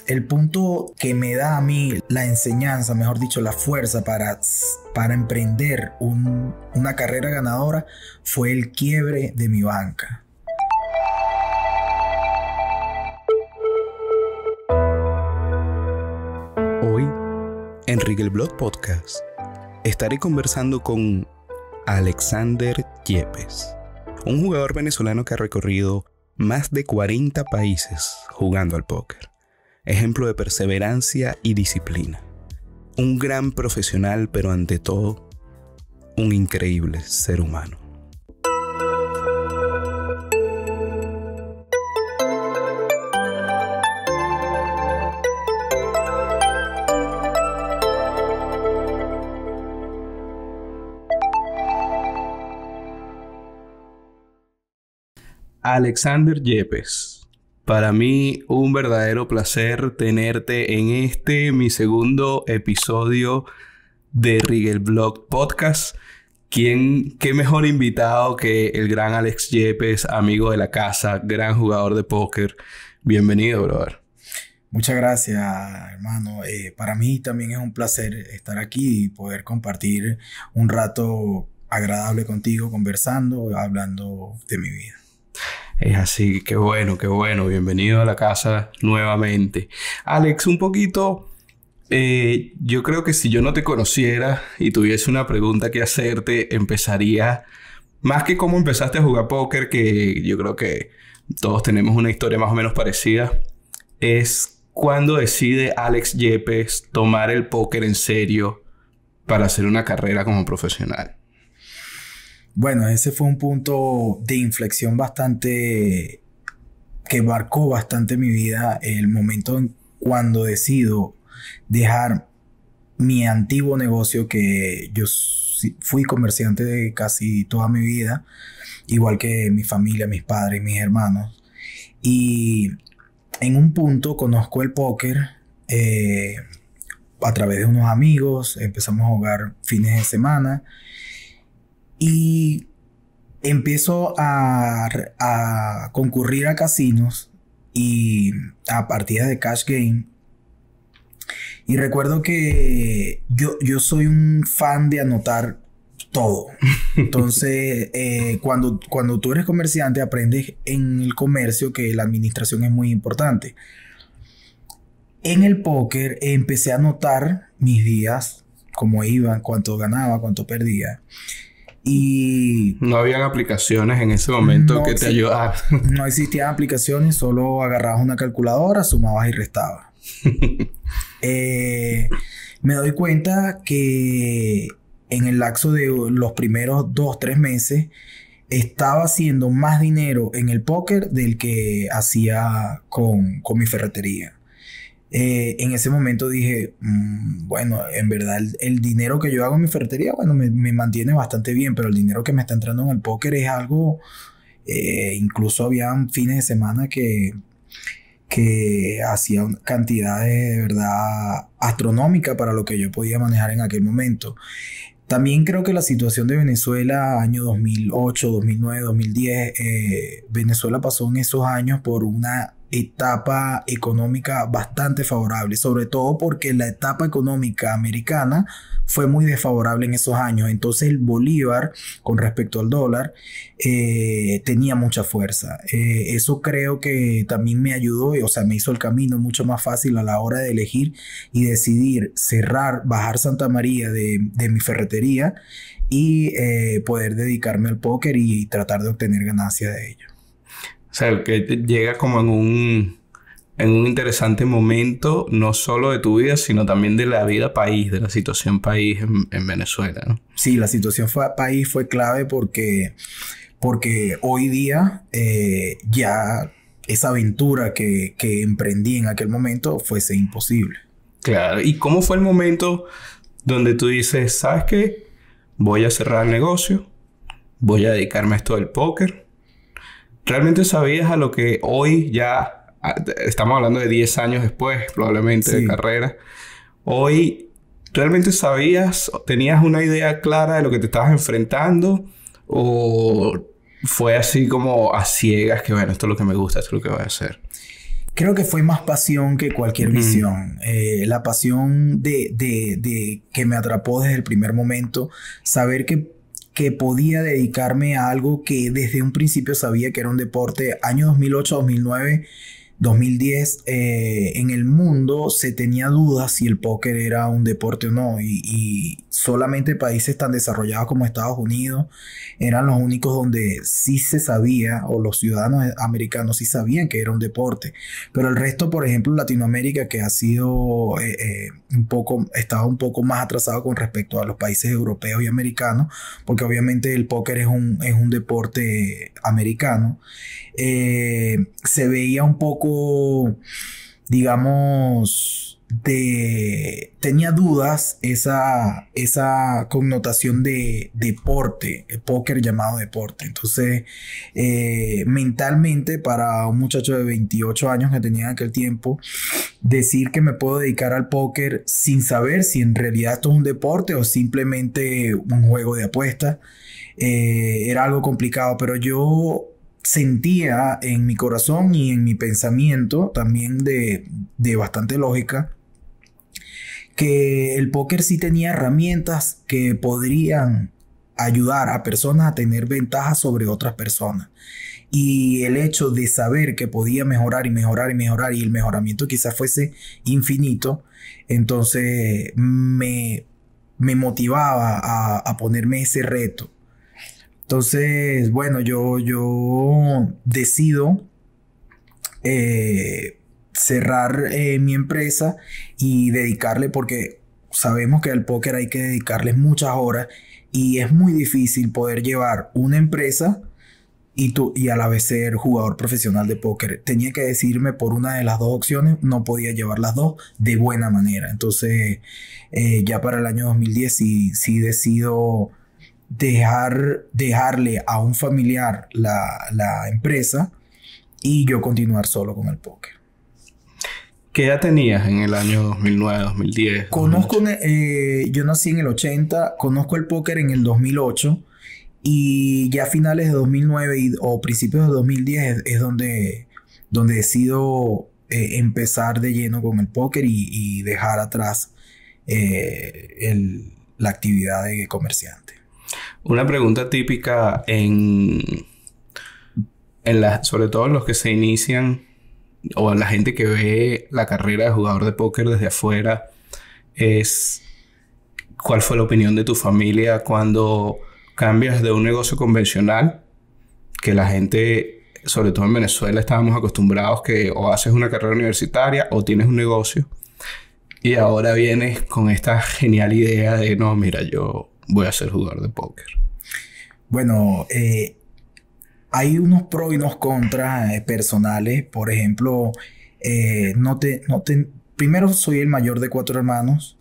el punto que me da a mí la enseñanza, mejor dicho, la fuerza para emprender una carrera ganadora fue el quiebre de mi banca. Hoy, en Rigel Blog Podcast, estaré conversando con Alexander Yepes, un jugador venezolano que ha recorrido más de 40 países jugando al póker. Ejemplo de perseverancia y disciplina. Un gran profesional, pero ante todo, un increíble ser humano. Alexander Yepes, para mí un verdadero placer tenerte en mi segundo episodio de Rigel Blog Podcast. ¿Qué mejor invitado que el gran Alex Yepes, amigo de la casa, gran jugador de póker? Bienvenido, brother. Muchas gracias, hermano. Para mí también es un placer estar aquí y poder compartir un rato agradable contigo, conversando, hablando de mi vida. Es así, qué bueno. Bienvenido a la casa nuevamente. Alex, un poquito, yo creo que si yo no te conociera y tuviese una pregunta que hacerte, empezaría, más que cómo empezaste a jugar póker, que yo creo que todos tenemos una historia más o menos parecida, es cuando decide Alex Yepes tomar el póker en serio para hacer una carrera como profesional. Bueno, ese fue un punto de inflexión que marcó bastante mi vida. El momento cuando decido dejar mi antiguo negocio, que yo fui comerciante de casi toda mi vida, igual que mi familia, mis padres, mis hermanos. Y en un punto conozco el póker a través de unos amigos. Empezamos a jugar fines de semana. Y empiezo a concurrir a casinos y a partidas de cash game. Y recuerdo que yo soy un fan de anotar todo. Entonces, cuando tú eres comerciante, aprendes en el comercio que la administración es muy importante. En el póker empecé a anotar mis días, cómo iban, cuánto ganaba, cuánto perdía. Y no habían aplicaciones en ese momento que te ayudaran. No existían aplicaciones, solo agarrabas una calculadora, sumabas y restabas. Me doy cuenta que en el lapso de los primeros 2-3 meses estaba haciendo más dinero en el póker del que hacía con mi ferretería. En ese momento dije, bueno, en verdad el dinero que yo hago en mi ferretería, bueno, me mantiene bastante bien, pero el dinero que me está entrando en el póker es algo, incluso habían fines de semana que hacía cantidades de verdad astronómicas para lo que yo podía manejar en aquel momento. También creo que la situación de Venezuela, año 2008, 2009, 2010, Venezuela pasó en esos años por una etapa económica bastante favorable, sobre todo porque la etapa económica americana fue muy desfavorable en esos años. Entonces el bolívar con respecto al dólar tenía mucha fuerza. Eso creo que también me ayudó, o sea, me hizo el camino mucho más fácil a la hora de elegir y decidir bajar Santa María de mi ferretería y poder dedicarme al póker y tratar de obtener ganancias de ello. O sea, que llega como en un interesante momento, no solo de tu vida, sino también de la vida país, de la situación país en Venezuela, ¿no? Sí, la situación país fue clave porque hoy día ya esa aventura que emprendí en aquel momento fuese imposible. Claro. ¿Y cómo fue el momento donde tú dices, ¿sabes qué? Voy a cerrar el negocio, voy a dedicarme a esto del póker? ¿Realmente sabías a lo que hoy ya, estamos hablando de 10 años después, probablemente, de carrera? Hoy, ¿realmente sabías, tenías una idea clara de lo que te estabas enfrentando? ¿O fue así como a ciegas que, bueno, esto es lo que me gusta, esto es lo que voy a hacer? Creo que fue más pasión que cualquier visión. La pasión de que me atrapó desde el primer momento. Saber que podía dedicarme a algo que desde un principio sabía que era un deporte. Año 2008, 2009, 2010, en el mundo se tenía dudas si el póker era un deporte o no, y solamente países tan desarrollados como Estados Unidos eran los únicos donde sí se sabía, o los ciudadanos americanos sí sabían que era un deporte, pero el resto, por ejemplo, Latinoamérica, que ha sido estaba un poco más atrasado con respecto a los países europeos y americanos, porque obviamente el póker es un deporte americano. Se veía un poco, digamos, tenía dudas esa connotación de deporte, el póker llamado deporte. Entonces, mentalmente, para un muchacho de 28 años que tenía en aquel tiempo, decir que me puedo dedicar al póker sin saber si en realidad esto es un deporte o simplemente un juego de apuestas, era algo complicado, pero yo sentía en mi corazón y en mi pensamiento, también de bastante lógica, que el póker sí tenía herramientas que podrían ayudar a personas a tener ventajas sobre otras personas. Y el hecho de saber que podía mejorar y mejorar y mejorar, y el mejoramiento quizás fuese infinito, entonces me motivaba a ponerme ese reto. Entonces, bueno, yo decido cerrar mi empresa y dedicarle, porque sabemos que al póker hay que dedicarles muchas horas y es muy difícil poder llevar una empresa y a la vez ser jugador profesional de póker. Tenía que decidirme por una de las dos opciones, no podía llevar las dos de buena manera. Entonces, ya para el año 2010 sí decido dejarle a un familiar la empresa y yo continuar solo con el póker. ¿Qué edad tenías en el año 2009, 2010? Yo nací en el 80, conozco el póker en el 2008 y ya a finales de 2009 o principios de 2010 es donde decido empezar de lleno con el póker y dejar atrás la actividad de comerciante. Una pregunta típica sobre todo en los que se inician o la gente que ve la carrera de jugador de póker desde afuera es: ¿cuál fue la opinión de tu familia cuando cambias de un negocio convencional? Que la gente, sobre todo en Venezuela, estábamos acostumbrados que o haces una carrera universitaria o tienes un negocio, y ahora vienes con esta genial idea de no, mira, yo voy a ser jugador de póker. Bueno, hay unos pros y unos contras personales. Por ejemplo, primero soy el mayor de 4 hermanos,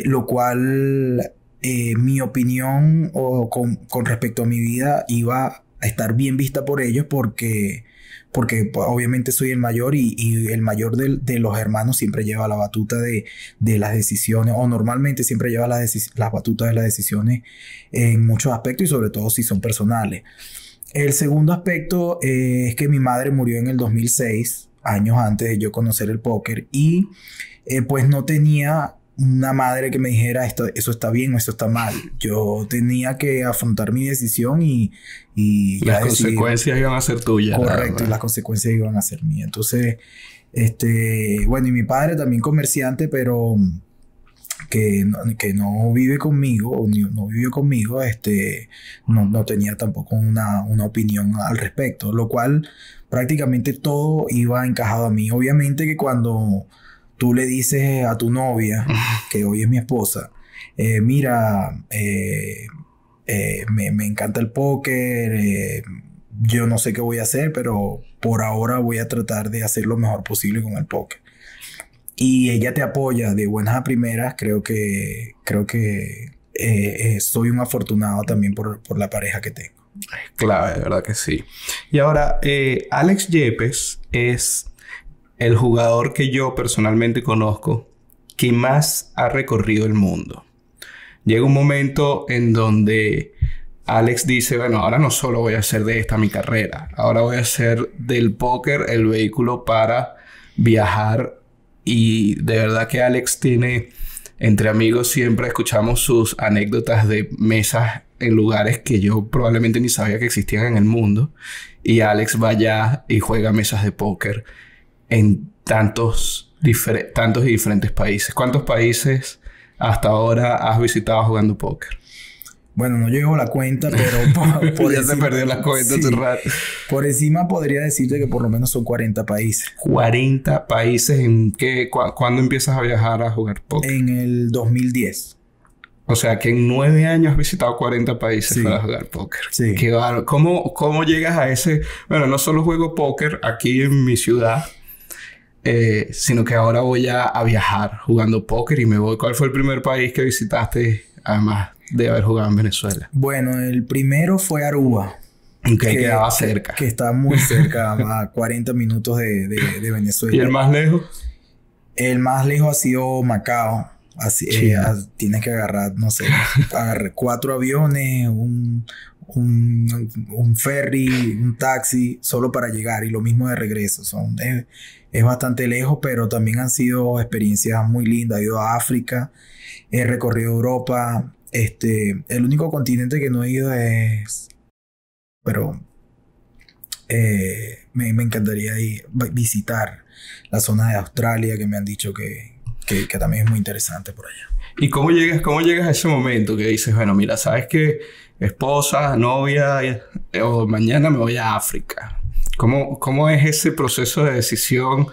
lo cual mi opinión con respecto a mi vida iba a estar bien vista por ellos porque pues, obviamente soy el mayor y el mayor de los hermanos siempre lleva la batuta de las decisiones, o normalmente siempre lleva las batutas de las decisiones en muchos aspectos, y sobre todo si son personales. El segundo aspecto es que mi madre murió en el 2006, años antes de yo conocer el póker, y pues no tenía una madre que me dijera eso está bien o eso está mal. Yo tenía que afrontar mi decisión y las consecuencias iban a ser tuyas. Correcto, y las consecuencias iban a ser mías. Entonces, bueno, y mi padre también comerciante, pero que no vive conmigo, o no vivió conmigo, no tenía tampoco una opinión al respecto, lo cual prácticamente todo iba encajado a mí. Obviamente que cuando tú le dices a tu novia, que hoy es mi esposa, mira, me encanta el póker, yo no sé qué voy a hacer, pero por ahora voy a tratar de hacer lo mejor posible con el póker. Y ella te apoya de buenas a primeras. Creo que soy un afortunado también por la pareja que tengo. Es clave, de verdad que sí. Y ahora, Alex Yepes es el jugador que yo personalmente conozco que más ha recorrido el mundo. Llega un momento en donde Alex dice, bueno, ahora no solo voy a hacer de esta mi carrera, ahora voy a hacer del póker el vehículo para viajar y de verdad que Alex tiene, entre amigos siempre escuchamos sus anécdotas de mesas en lugares que yo probablemente ni sabía que existían en el mundo. Y Alex va allá y juega mesas de póker en tantos y diferentes países. ¿Cuántos países hasta ahora has visitado jugando póker? Bueno, no llevo la cuenta, pero por ya encima, se perdió la cuenta hace rato. Por encima podría decirte que por lo menos son 40 países. 40 países en qué... ¿Cuándo empiezas a viajar a jugar póker? En el 2010. O sea, que en 9 años has visitado 40 países para jugar póker. Sí. Qué bárbaro. ¿Cómo llegas a ese...? Bueno, no solo juego póker aquí en mi ciudad, sino que ahora voy a viajar jugando póker y me voy... ¿Cuál fue el primer país que visitaste, además de haber jugado en Venezuela? Bueno, el primero fue Aruba. Que quedaba cerca. Que está muy cerca, a 40 minutos de Venezuela. ¿Y el más lejos? El más lejos ha sido Macao. Así, tienes que agarrar, no sé, 4 aviones, un ferry, un taxi, solo para llegar. Y lo mismo de regreso. Es bastante lejos, pero también han sido experiencias muy lindas. He ido a África, he recorrido Europa. El único continente que no he ido es... Pero me encantaría visitar la zona de Australia, que me han dicho que también es muy interesante por allá. ¿Y cómo llegas a ese momento que dices, bueno, mira, sabes que esposa, novia, o mañana me voy a África? ¿Cómo es ese proceso de decisión?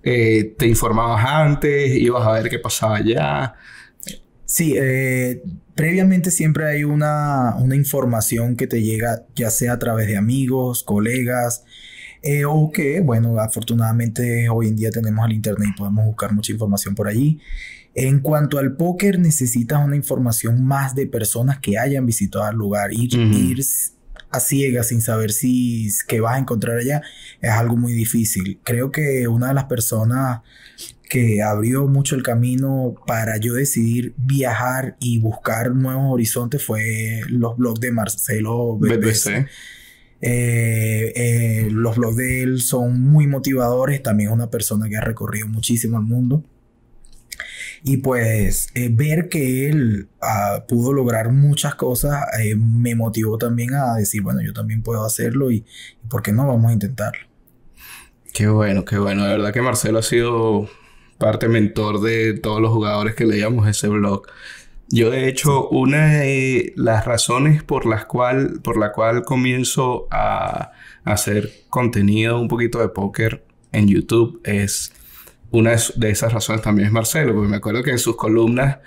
¿Te informabas antes? ¿Ibas a ver qué pasaba allá? Sí, previamente siempre hay una información que te llega, ya sea a través de amigos, colegas, o que, bueno, afortunadamente hoy en día tenemos el internet y podemos buscar mucha información por allí. En cuanto al póker, necesitas una información más de personas que hayan visitado el lugar. Ir a ciegas sin saber qué vas a encontrar allá es algo muy difícil. Creo que una de las personas que abrió mucho el camino para yo decidir viajar y buscar nuevos horizontes fue los blogs de Marcelo BBC. Los blogs de él son muy motivadores. También es una persona que ha recorrido muchísimo el mundo. Y pues ver que él pudo lograr muchas cosas me motivó también a decir, bueno, yo también puedo hacerlo y ¿por qué no? Vamos a intentarlo. Qué bueno, qué bueno. De verdad que Marcelo ha sido parte mentor de todos los jugadores que leíamos ese blog. Yo, de hecho, una de las razones por la cual comienzo a hacer contenido un poquito de póker en YouTube es... Una de esas razones también es Marcelo, porque me acuerdo que en sus columnas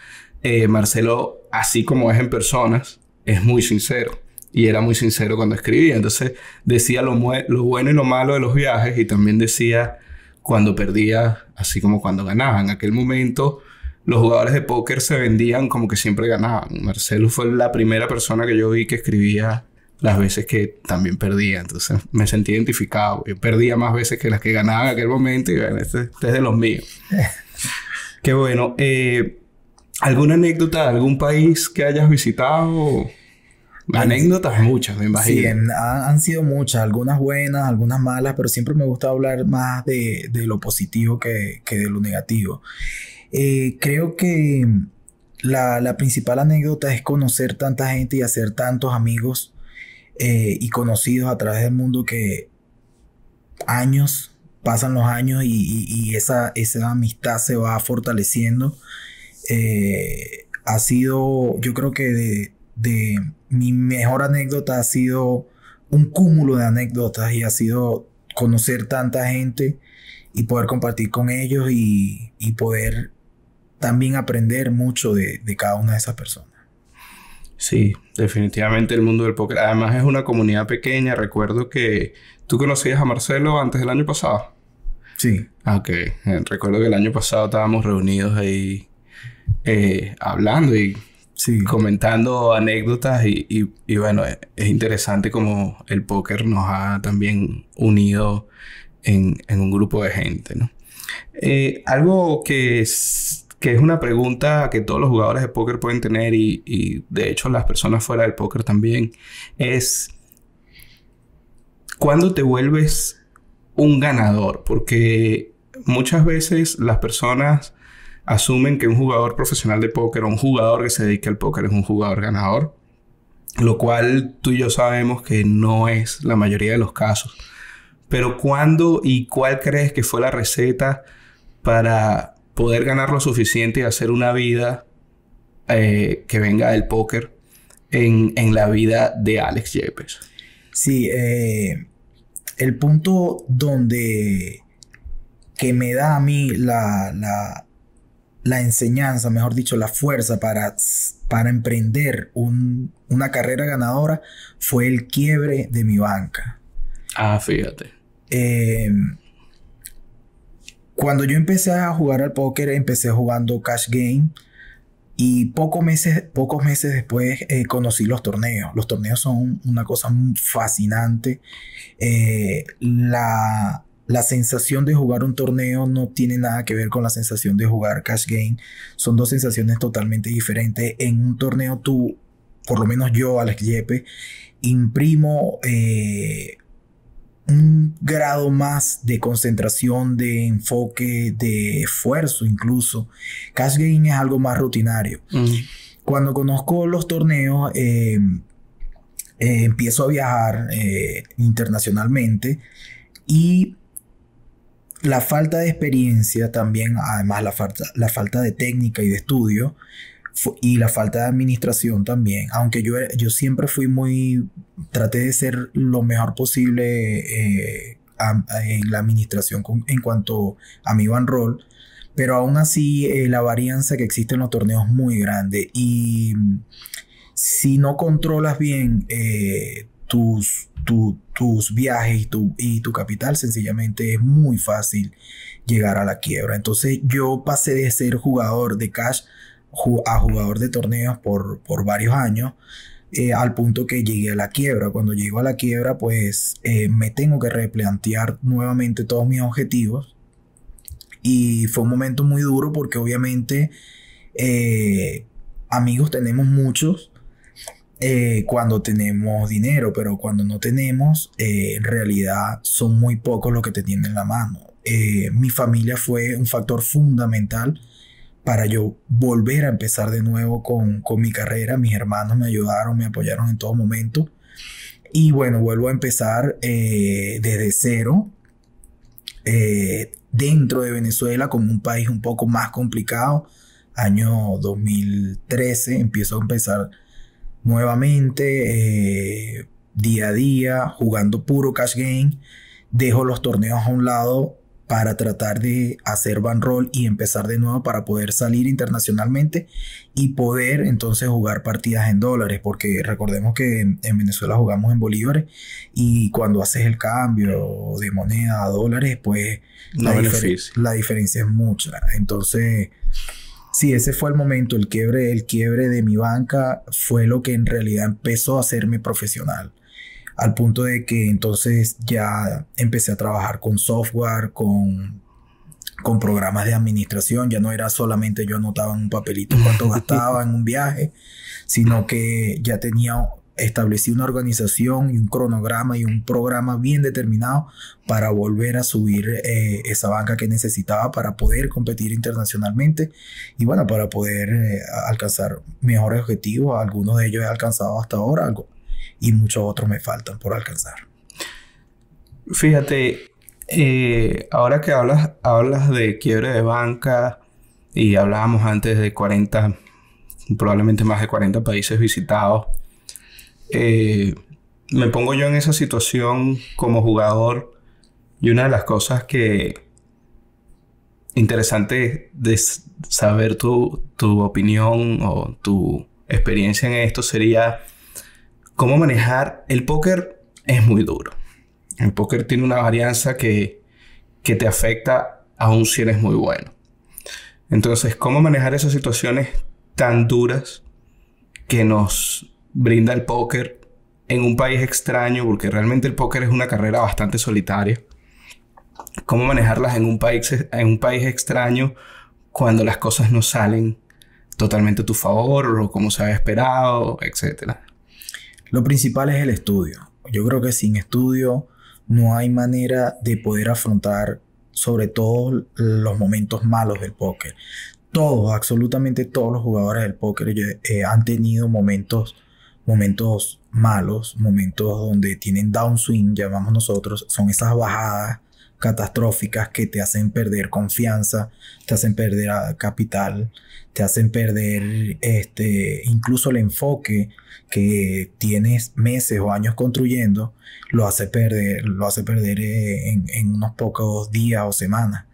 Marcelo, así como es en personas, es muy sincero. Y era muy sincero cuando escribía. Entonces decía lo bueno y lo malo de los viajes y también decía cuando perdía, así como cuando ganaba. En aquel momento los jugadores de póker se vendían como que siempre ganaban. Marcelo fue la primera persona que yo vi que escribía las veces que también perdía. Entonces me sentí identificado. Yo perdía más veces que las que ganaba en aquel momento y bueno, este es de los míos. Qué bueno. ¿Alguna anécdota de algún país que hayas visitado? Anécdotas muchas, me imagino. Sí, han sido muchas. Algunas buenas, algunas malas, pero siempre me gusta hablar más de lo positivo que de lo negativo. Creo que la principal anécdota es conocer tanta gente y hacer tantos amigos y conocidos a través del mundo que pasan los años y esa amistad se va fortaleciendo. Ha sido, yo creo que de mi mejor anécdota ha sido un cúmulo de anécdotas y ha sido conocer tanta gente y poder compartir con ellos y poder también aprender mucho de cada una de esas personas. Sí, definitivamente el mundo del póker. Además es una comunidad pequeña. Recuerdo que tú conocías a Marcelo antes del año pasado. Sí. Ok. Recuerdo que el año pasado estábamos reunidos ahí hablando y comentando anécdotas y bueno, es interesante como el póker nos ha también unido en un grupo de gente, ¿no? Algo que es una pregunta que todos los jugadores de póker pueden tener y de hecho las personas fuera del póker también es ¿cuándo te vuelves un ganador? Porque muchas veces las personas asumen que un jugador profesional de póker o un jugador que se dedica al póker es un jugador ganador, lo cual tú y yo sabemos que no es la mayoría de los casos. Pero ¿cuándo y cuál crees que fue la receta para poder ganar lo suficiente y hacer una vida que venga del póker en la vida de Alex Yepes? Sí, el punto donde que me da a mí la enseñanza, mejor dicho, la fuerza para emprender una carrera ganadora fue el quiebre de mi banca. Ah, fíjate. Cuando yo empecé a jugar al póker, empecé jugando cash game y pocos meses después conocí los torneos. Los torneos son una cosa fascinante. La sensación de jugar un torneo no tiene nada que ver con la sensación de jugar cash game. Son dos sensaciones totalmente diferentes. En un torneo tú, por lo menos yo, Alex Yepes, imprimo un grado más de concentración, de enfoque, de esfuerzo incluso. Cash game es algo más rutinario. Cuando conozco los torneos, empiezo a viajar internacionalmente y la falta de experiencia también, además la falta de técnica y de estudio y la falta de administración también, aunque yo siempre traté de ser lo mejor posible en la administración en cuanto a mi bankroll, pero aún así la varianza que existe en los torneos es muy grande y si no controlas bien tus viajes y tu capital, sencillamente es muy fácil llegar a la quiebra. Entonces yo pasé de ser jugador de cash a jugador de torneos por varios años, al punto que llegué a la quiebra. Cuando llego a la quiebra, pues me tengo que replantear nuevamente todos mis objetivos y fue un momento muy duro porque obviamente amigos tenemos muchos cuando tenemos dinero, pero cuando no tenemos, en realidad son muy pocos los que te tienen en la mano. Mi familia fue un factor fundamental para yo volver a empezar de nuevo con mi carrera. Mis hermanos me ayudaron, me apoyaron en todo momento. Y bueno, vuelvo a empezar desde cero, dentro de Venezuela, como un país un poco más complicado. Año 2013 empiezo a empezar nuevamente, día a día, jugando puro cash game. Dejo los torneos a un lado para tratar de hacer bankroll y empezar de nuevo para poder salir internacionalmente y poder entonces jugar partidas en dólares, porque recordemos que en Venezuela jugamos en bolívares y cuando haces el cambio de moneda a dólares, pues la diferencia es mucha. Entonces sí, ese fue el momento, el quiebre de mi banca fue lo que en realidad empezó a hacerme profesional. Al punto de que entonces ya empecé a trabajar con software, con programas de administración. Ya no era solamente yo anotaba en un papelito cuánto gastaba en un viaje, sino que ya establecí una organización y un cronograma y un programa bien determinado para volver a subir esa banca que necesitaba para poder competir internacionalmente y bueno, para poder alcanzar mejores objetivos. Algunos de ellos he alcanzado hasta ahora, y muchos otros me faltan por alcanzar. Fíjate, ahora que hablas de quiebre de banca y hablábamos antes de 40, probablemente más de 40 países visitados, me pongo yo en esa situación como jugador y una de las cosas que interesante de saber tu opinión o tu experiencia en esto sería cómo manejar. El póker es muy duro. El póker tiene una varianza que te afecta aún si eres muy bueno. Entonces, ¿cómo manejar esas situaciones tan duras que nos brinda el póker en un país extraño? Porque realmente el póker es una carrera bastante solitaria. ¿Cómo manejarlas en un país extraño cuando las cosas no salen totalmente a tu favor o como se había esperado, etcétera? Lo principal es el estudio. Yo creo que sin estudio no hay manera de poder afrontar sobre todo los momentos malos del póker. Todos, absolutamente todos los jugadores del póker han tenido momentos malos, momentos donde tienen downswing, llamamos nosotros, son esas bajadas catastróficas que te hacen perder confianza, te hacen perder capital, te hacen perder incluso el enfoque que tienes meses o años construyendo, lo hace perder en unos pocos días o semanas.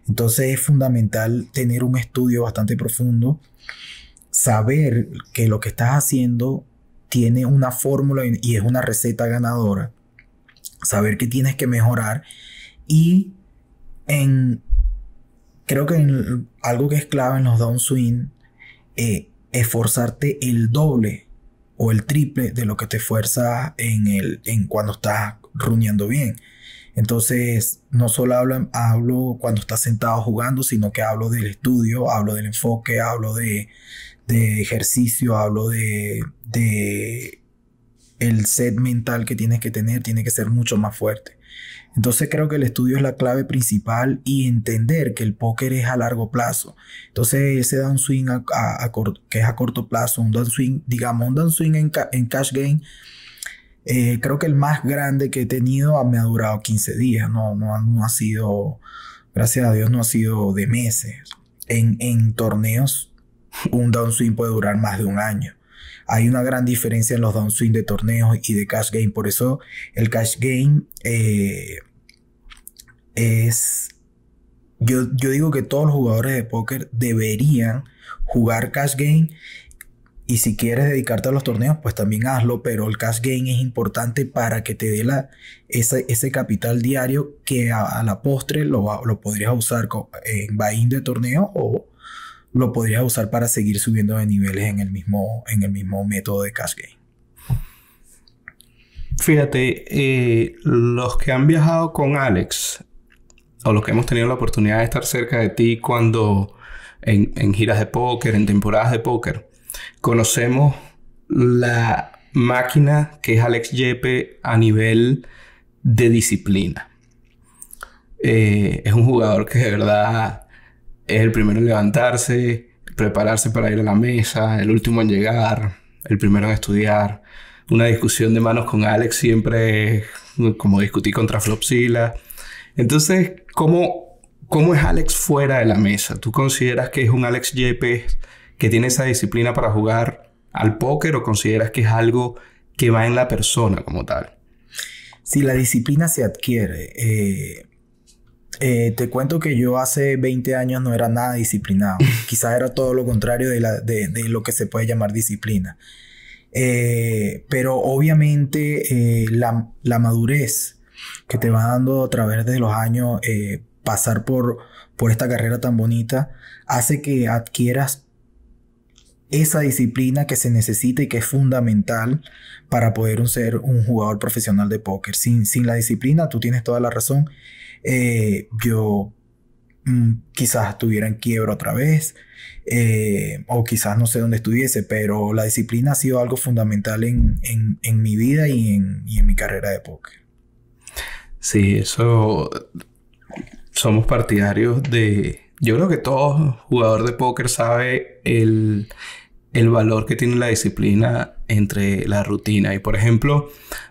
Entonces es fundamental tener un estudio bastante profundo, saber que lo que estás haciendo tiene una fórmula y es una receta ganadora, saber que tienes que mejorar y creo que algo que es clave en los downswing, esforzarte el doble o el triple de lo que te esfuerzas en cuando estás runeando bien. Entonces, no solo hablo cuando estás sentado jugando, sino que hablo del estudio, hablo del enfoque, hablo de ejercicio, hablo de el set mental que tienes que tener, tiene que ser mucho más fuerte. Entonces creo que el estudio es la clave principal y entender que el póker es a largo plazo. Entonces ese downswing que es a corto plazo, un downswing en cash game, creo que el más grande que he tenido me ha durado 15 días. No ha sido, gracias a Dios, no ha sido de meses. En torneos, un downswing puede durar más de un año. Hay una gran diferencia en los downswing de torneos y de cash game. Por eso el cash game yo digo que todos los jugadores de póker deberían jugar cash game. Y si quieres dedicarte a los torneos, pues también hazlo. Pero el cash game es importante para que te dé ese capital diario que a la postre lo podrías usar en buy-in de torneo o lo podrías usar para seguir subiendo de niveles en el mismo método de cash game. Fíjate, los que han viajado con Alex, o los que hemos tenido la oportunidad de estar cerca de ti cuando en giras de póker, en temporadas de póker, conocemos la máquina que es Alex Yepes a nivel de disciplina. Es un jugador que de verdad es el primero en levantarse, prepararse para ir a la mesa, el último en llegar, el primero en estudiar. Una discusión de manos con Alex siempre es como discutir contra Flopzilla. Entonces, ¿cómo es Alex fuera de la mesa? ¿Tú consideras que es un Alex Yepes que tiene esa disciplina para jugar al póker o consideras que es algo que va en la persona como tal? Sí, la disciplina se adquiere. Te cuento que yo hace 20 años no era nada disciplinado. Quizás era todo lo contrario de lo que se puede llamar disciplina. Pero obviamente la madurez que te va dando a través de los años, pasar por esta carrera tan bonita, hace que adquieras esa disciplina que se necesita y que es fundamental para poder ser un jugador profesional de póker. Sin la disciplina, tú tienes toda la razón. Yo quizás estuviera en quiebra otra vez, o quizás no sé dónde estuviese, pero la disciplina ha sido algo fundamental en mi vida y en mi carrera de póker. Sí, eso somos partidarios de... Yo creo que todo jugador de póker sabe el valor que tiene la disciplina entre la rutina. Y por ejemplo,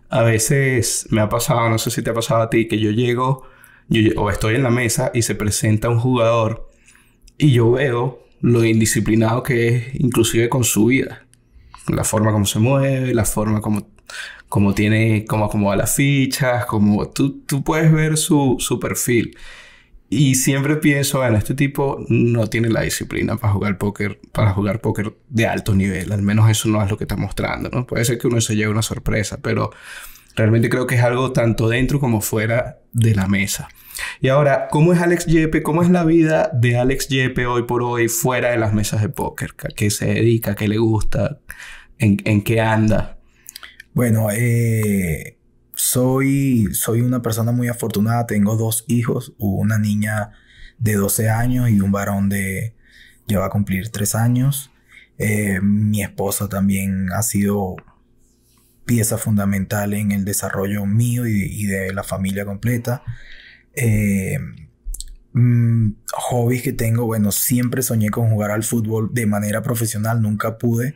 a veces me ha pasado, no sé si te ha pasado a ti, que yo o estoy en la mesa y se presenta un jugador y yo veo lo indisciplinado que es, inclusive con su vida. La forma como se mueve, la forma como tiene, cómo acomoda las fichas, como tú puedes ver su perfil. Y siempre pienso, bueno, este tipo no tiene la disciplina para jugar póker de alto nivel. Al menos eso no es lo que está mostrando, ¿no? Puede ser que uno se lleve una sorpresa, pero realmente creo que es algo tanto dentro como fuera de la mesa. Y ahora, ¿cómo es Alex Yepes? ¿Cómo es la vida de Alex Yepes hoy por hoy fuera de las mesas de póker? ¿A qué se dedica? ¿Qué le gusta? ¿En qué anda? Bueno, soy una persona muy afortunada. Tengo 2 hijos, una niña de 12 años y un varón ya va a cumplir 3 años. Mi esposa también ha sido pieza fundamental en el desarrollo mío y de la familia completa. Hobbies que tengo, bueno, siempre soñé con jugar al fútbol de manera profesional, nunca pude.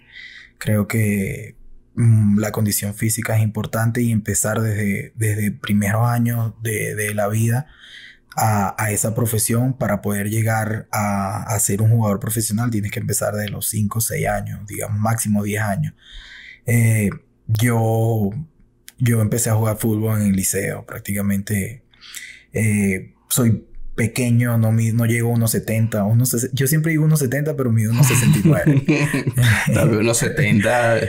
Creo que la condición física es importante y empezar desde primeros años de la vida a esa profesión para poder llegar a ser un jugador profesional tienes que empezar desde los 5 o 6 años, digamos máximo 10 años. Eh, yo, yo empecé a jugar fútbol en el liceo, prácticamente soy pequeño, no llego a 1,70, yo siempre digo 1,70 pero mido 1,69. Tal vez unos 70.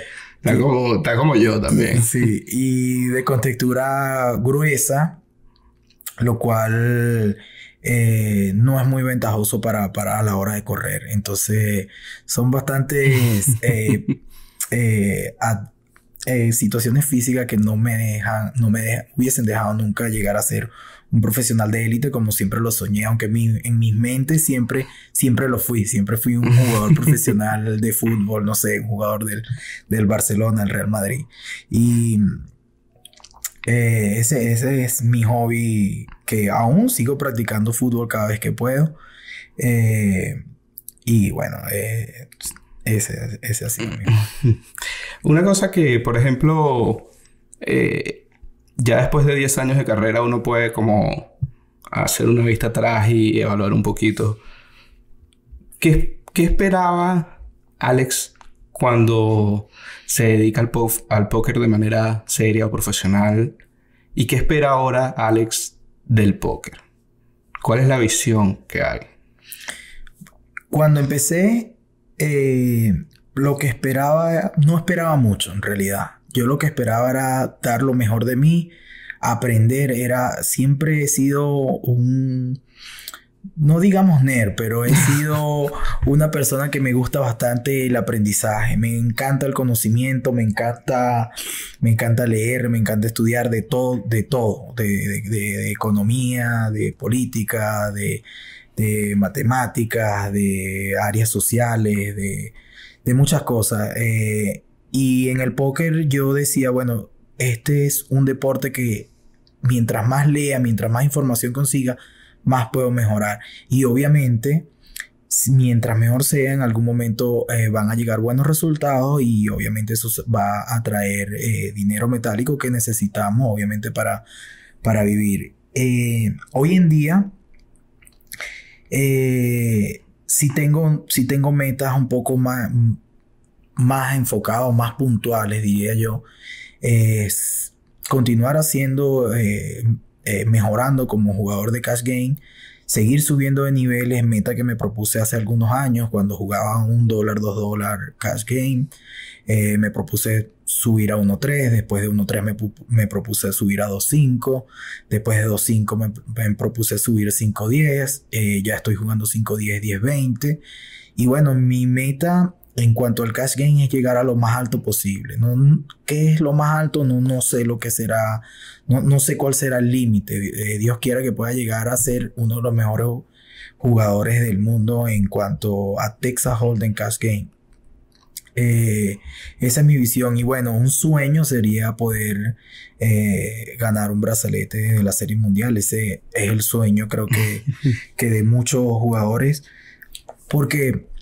Está como yo también. Sí, y de contextura gruesa, lo cual no es muy ventajoso para a la hora de correr. Entonces, son bastantes situaciones físicas que no me hubiesen dejado nunca llegar a ser un profesional de élite como siempre lo soñé, aunque en mi mente siempre lo fui. Siempre fui un jugador profesional de fútbol, no sé, un jugador del Barcelona, del Real Madrid. Y ese es mi hobby, que aún sigo practicando fútbol cada vez que puedo. Y bueno, ese ha sido mi hobby. Una cosa que, por ejemplo, ya después de 10 años de carrera uno puede como hacer una vista atrás y evaluar un poquito. ¿Qué esperaba Alex cuando se dedica al póker de manera seria o profesional? ¿Y qué espera ahora Alex del póker? ¿Cuál es la visión que hay? Cuando empecé, lo que esperaba, no esperaba mucho en realidad. Yo lo que esperaba era dar lo mejor de mí, aprender. Siempre he sido no digamos nerd, pero he sido una persona que me gusta bastante el aprendizaje. Me encanta el conocimiento, me encanta leer, me encanta estudiar de todo, de economía, de política, de matemáticas, de áreas sociales, de muchas cosas. Y en el póker yo decía, bueno, este es un deporte que mientras más lea, mientras más información consiga, más puedo mejorar. Y obviamente, mientras mejor sea, en algún momento van a llegar buenos resultados y obviamente eso va a traer dinero metálico que necesitamos, obviamente, para vivir. Hoy en día, si tengo metas un poco más enfocadas, más puntuales, diría yo, es continuar haciendo, mejorando como jugador de cash game, seguir subiendo de niveles, meta que me propuse hace algunos años cuando jugaba $1, $2 cash game. Me propuse subir a 1.3, después de 1.3 me propuse subir a 2.5, después de 2.5 me propuse subir 5.10, ya estoy jugando 5.10, 10.20 y bueno, mi meta en cuanto al cash game es llegar a lo más alto posible. ¿Qué es lo más alto? No sé lo que será, no sé cuál será el límite. Dios quiera que pueda llegar a ser uno de los mejores jugadores del mundo en cuanto a Texas Hold'em cash game. Esa es mi visión y bueno, un sueño sería poder ganar un brazalete de la Serie Mundial. Ese es el sueño, creo que de muchos jugadores, porque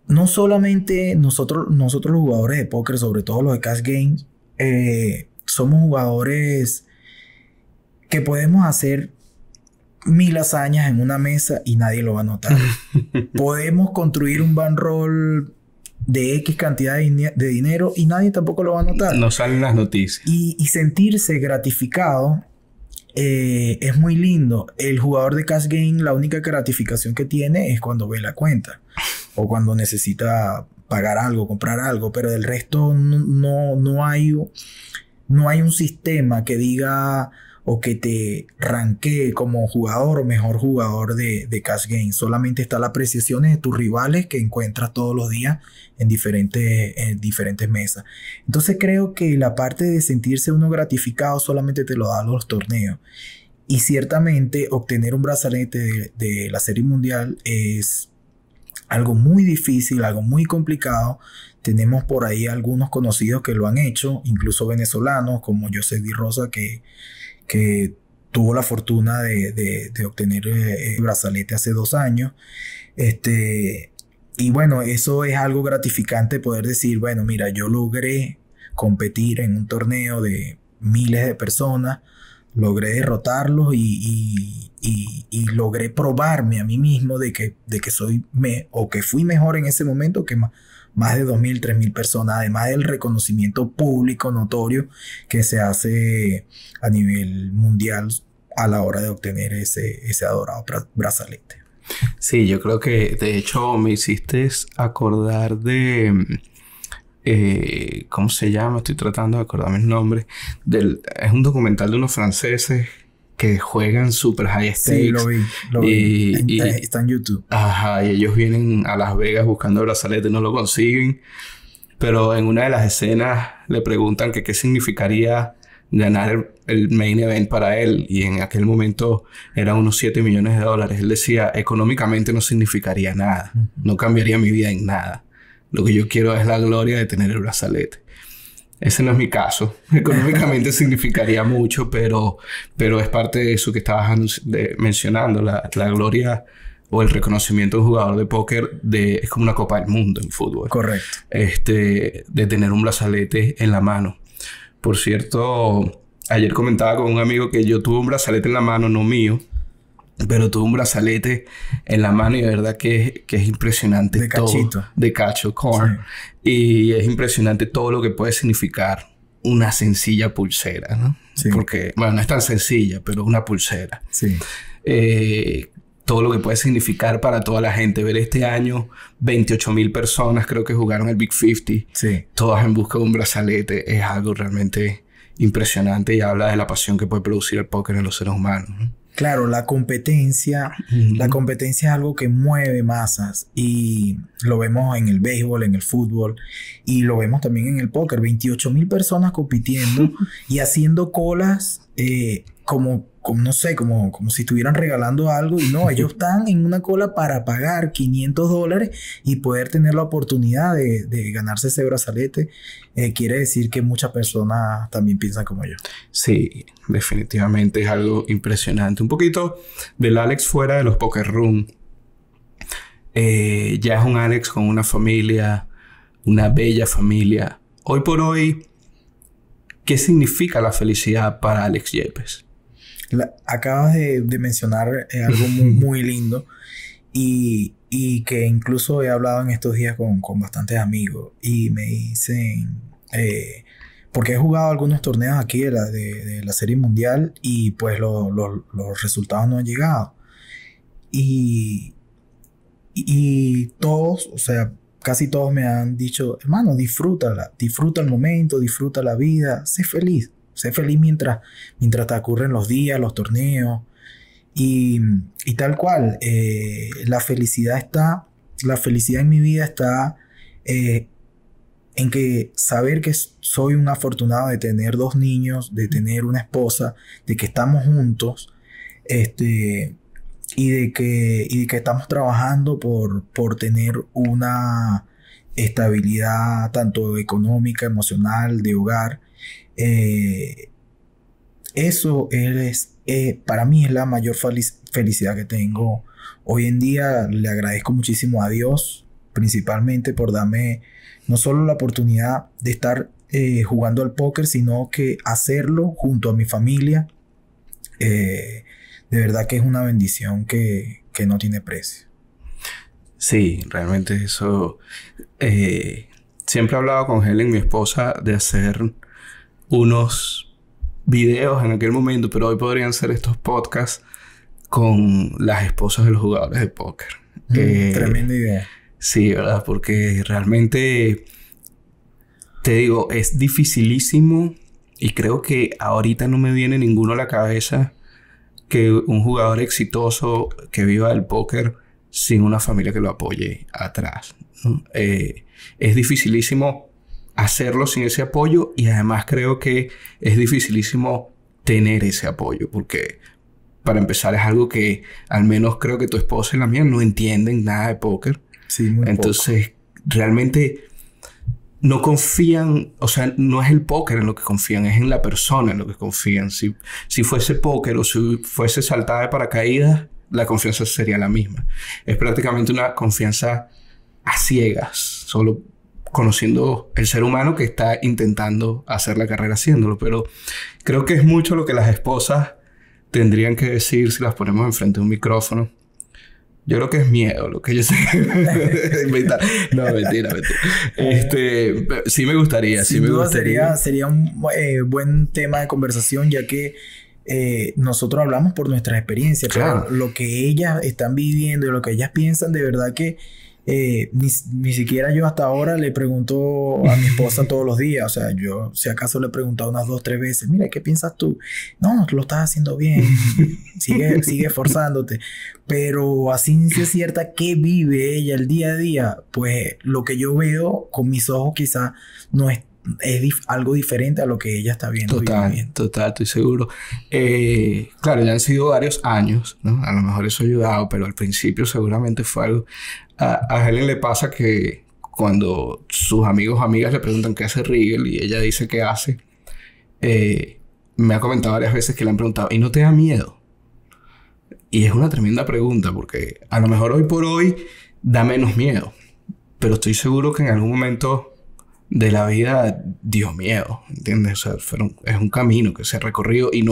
no solamente nosotros los jugadores de póker, sobre todo los de cash games, somos jugadores que podemos hacer 1000 hazañas en una mesa y nadie lo va a notar. Podemos construir un bankroll de X cantidad de dinero y nadie tampoco lo va a notar. No salen las noticias. Y sentirse gratificado es muy lindo. El jugador de cash game, la única gratificación que tiene es cuando ve la cuenta o cuando necesita pagar algo, comprar algo, pero del resto no hay un sistema que diga o que te rankee como jugador o mejor jugador de cash game. Solamente está la apreciación de tus rivales que encuentras todos los días en diferentes mesas. Entonces creo que la parte de sentirse uno gratificado solamente te lo dan los torneos. Y ciertamente obtener un brazalete de la Serie Mundial es algo muy difícil, algo muy complicado. Tenemos por ahí algunos conocidos que lo han hecho, incluso venezolanos como José Di Rosa, que tuvo la fortuna de obtener el brazalete hace 2 años. Y bueno, eso es algo gratificante poder decir, bueno, mira, yo logré competir en un torneo de miles de personas, logré derrotarlos y logré probarme a mí mismo de que o que fui mejor en ese momento que más de 2.000, 3.000 personas, además del reconocimiento público notorio que se hace a nivel mundial a la hora de obtener ese adorado brazalete. Sí, yo creo que de hecho me hiciste acordar de... ¿cómo se llama? Estoy tratando de acordarme el nombre. Es un documental de unos franceses que juegan super high stakes. Sí, lo vi. Está en YouTube. Ajá, y ellos vienen a Las Vegas buscando el brazalete, no lo consiguen. Pero en una de las escenas le preguntan que qué significaría ganar el main event para él. Y en aquel momento eran unos $7 millones. Él decía, económicamente no significaría nada. No cambiaría mi vida en nada. Lo que yo quiero es la gloria de tener el brazalete. Ese no es mi caso. Económicamente significaría mucho, pero es parte de eso que estabas mencionando. La gloria o el reconocimiento de un jugador de póker es como una Copa del Mundo en fútbol. Correcto. De tener un brazalete en la mano. Por cierto, ayer comentaba con un amigo que yo tuve un brazalete en la mano, no mío, pero tuve un brazalete en la mano y de verdad que es impresionante de todo. Cachito. De cacho, corn. Sí. Y es impresionante todo lo que puede significar una sencilla pulsera, ¿no? Sí. Porque, bueno, no es tan sencilla, pero una pulsera. Sí. Todo lo que puede significar para toda la gente. Ver este año 28,000 personas creo que jugaron el Big 50. Sí. Todas en busca de un brazalete. Es algo realmente impresionante y habla de la pasión que puede producir el póker en los seres humanos, ¿no? Claro, la competencia es algo que mueve masas y lo vemos en el béisbol, en el fútbol y lo vemos también en el póker. 28,000 personas compitiendo y haciendo colas como si estuvieran regalando algo y no, ellos están en una cola para pagar $500 y poder tener la oportunidad de ganarse ese brazalete. Quiere decir que muchas personas también piensan como yo. Sí, definitivamente es algo impresionante. Un poquito del Alex fuera de los poker room. Ya es un Alex con una familia, una bella familia. Hoy por hoy, ¿qué significa la felicidad para Alex Yepes? Acabas de mencionar algo muy, muy lindo y que incluso he hablado en estos días con bastantes amigos y me dicen, porque he jugado algunos torneos aquí de la Serie Mundial y pues los resultados no han llegado y todos, o sea, casi todos me han dicho, hermano, disfruta el momento, disfruta la vida, sé feliz mientras transcurren los días, los torneos y tal cual. La felicidad en mi vida está en que saber que soy un afortunado de tener 2 niños, de tener una esposa, de que estamos juntos, y de que estamos trabajando por tener una estabilidad tanto económica, emocional, de hogar. Eso para mí es la mayor felicidad que tengo hoy en día. Le agradezco muchísimo a Dios principalmente por darme no solo la oportunidad de estar jugando al póker, sino que hacerlo junto a mi familia. De verdad que es una bendición que no tiene precio. Sí, realmente eso. Siempre he hablado con Helen, mi esposa, de hacer unos videos en aquel momento, pero hoy podrían ser estos podcasts con las esposas de los jugadores de póker. Tremenda idea. Sí, ¿verdad? Porque realmente, te digo, es dificilísimo y creo que ahorita no me viene ninguno a la cabeza que un jugador exitoso que viva del póker sin una familia que lo apoye atrás, ¿no? Es dificilísimo hacerlo sin ese apoyo y además creo que es dificilísimo tener ese apoyo porque para empezar es algo que al menos creo que tu esposa y la mía no entienden nada de póker. Sí, muy Entonces poco. Realmente no confían, o sea, no es el póker en lo que confían, es en la persona en lo que confían. Si fuese póker o si fuese saltada de paracaídas, la confianza sería la misma. Es prácticamente una confianza a ciegas, solo conociendo el ser humano que está intentando hacer la carrera haciéndolo. Pero creo que es mucho lo que las esposas tendrían que decir si las ponemos enfrente de un micrófono. Yo creo que es miedo lo que yo sé inventar. No, mentira. Sí me gustaría. Sin duda sería un buen tema de conversación, ya que nosotros hablamos por nuestras experiencias. Claro. Pero lo que ellas están viviendo y lo que ellas piensan, de verdad que ni siquiera yo hasta ahora le pregunto a mi esposa todos los días. O sea, yo si acaso le he preguntado unas 2 o 3 veces, mira, ¿qué piensas tú? No, lo estás haciendo bien. Sigue esforzándote. Pero a ciencia cierta, ¿qué vive ella el día a día? Pues lo que yo veo con mis ojos quizás no es algo diferente a lo que ella está viendo. Total, estoy seguro. Claro, ya han sido varios años, ¿no? A lo mejor eso ha ayudado, pero al principio seguramente fue algo. A Helen le pasa que cuando sus amigos o amigas le preguntan qué hace Rigel y ella dice qué hace, me ha comentado varias veces que le han preguntado, ¿y no te da miedo? Y es una tremenda pregunta porque a lo mejor hoy por hoy da menos miedo, pero estoy seguro que en algún momento de la vida dio miedo, ¿entiendes? O sea, es un camino que se ha recorrido y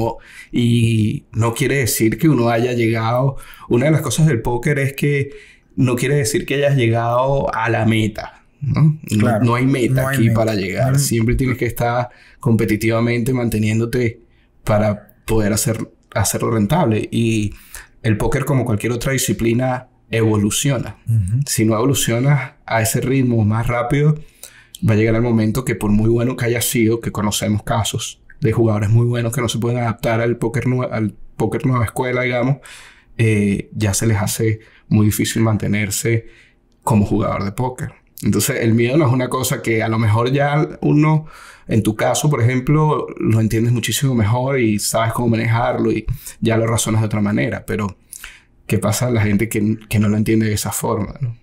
no quiere decir que uno haya llegado. Una de las cosas del póker es que no quiere decir que hayas llegado a la meta, ¿no? Claro, no hay meta aquí para llegar. Siempre tienes que estar competitivamente manteniéndote para poder hacerlo rentable. Y el póker, como cualquier otra disciplina, evoluciona. Si no evolucionas a ese ritmo más rápido, va a llegar el momento que por muy bueno que haya sido, que conocemos casos de jugadores muy buenos que no se pueden adaptar al póker nueva escuela, digamos, ya se les hace muy difícil mantenerse como jugador de póker. Entonces, el miedo no es una cosa que a lo mejor ya uno, en tu caso, por ejemplo, lo entiendes muchísimo mejor y sabes cómo manejarlo y ya lo razonas de otra manera. Pero, ¿qué pasa a la gente que no lo entiende de esa forma, ¿no?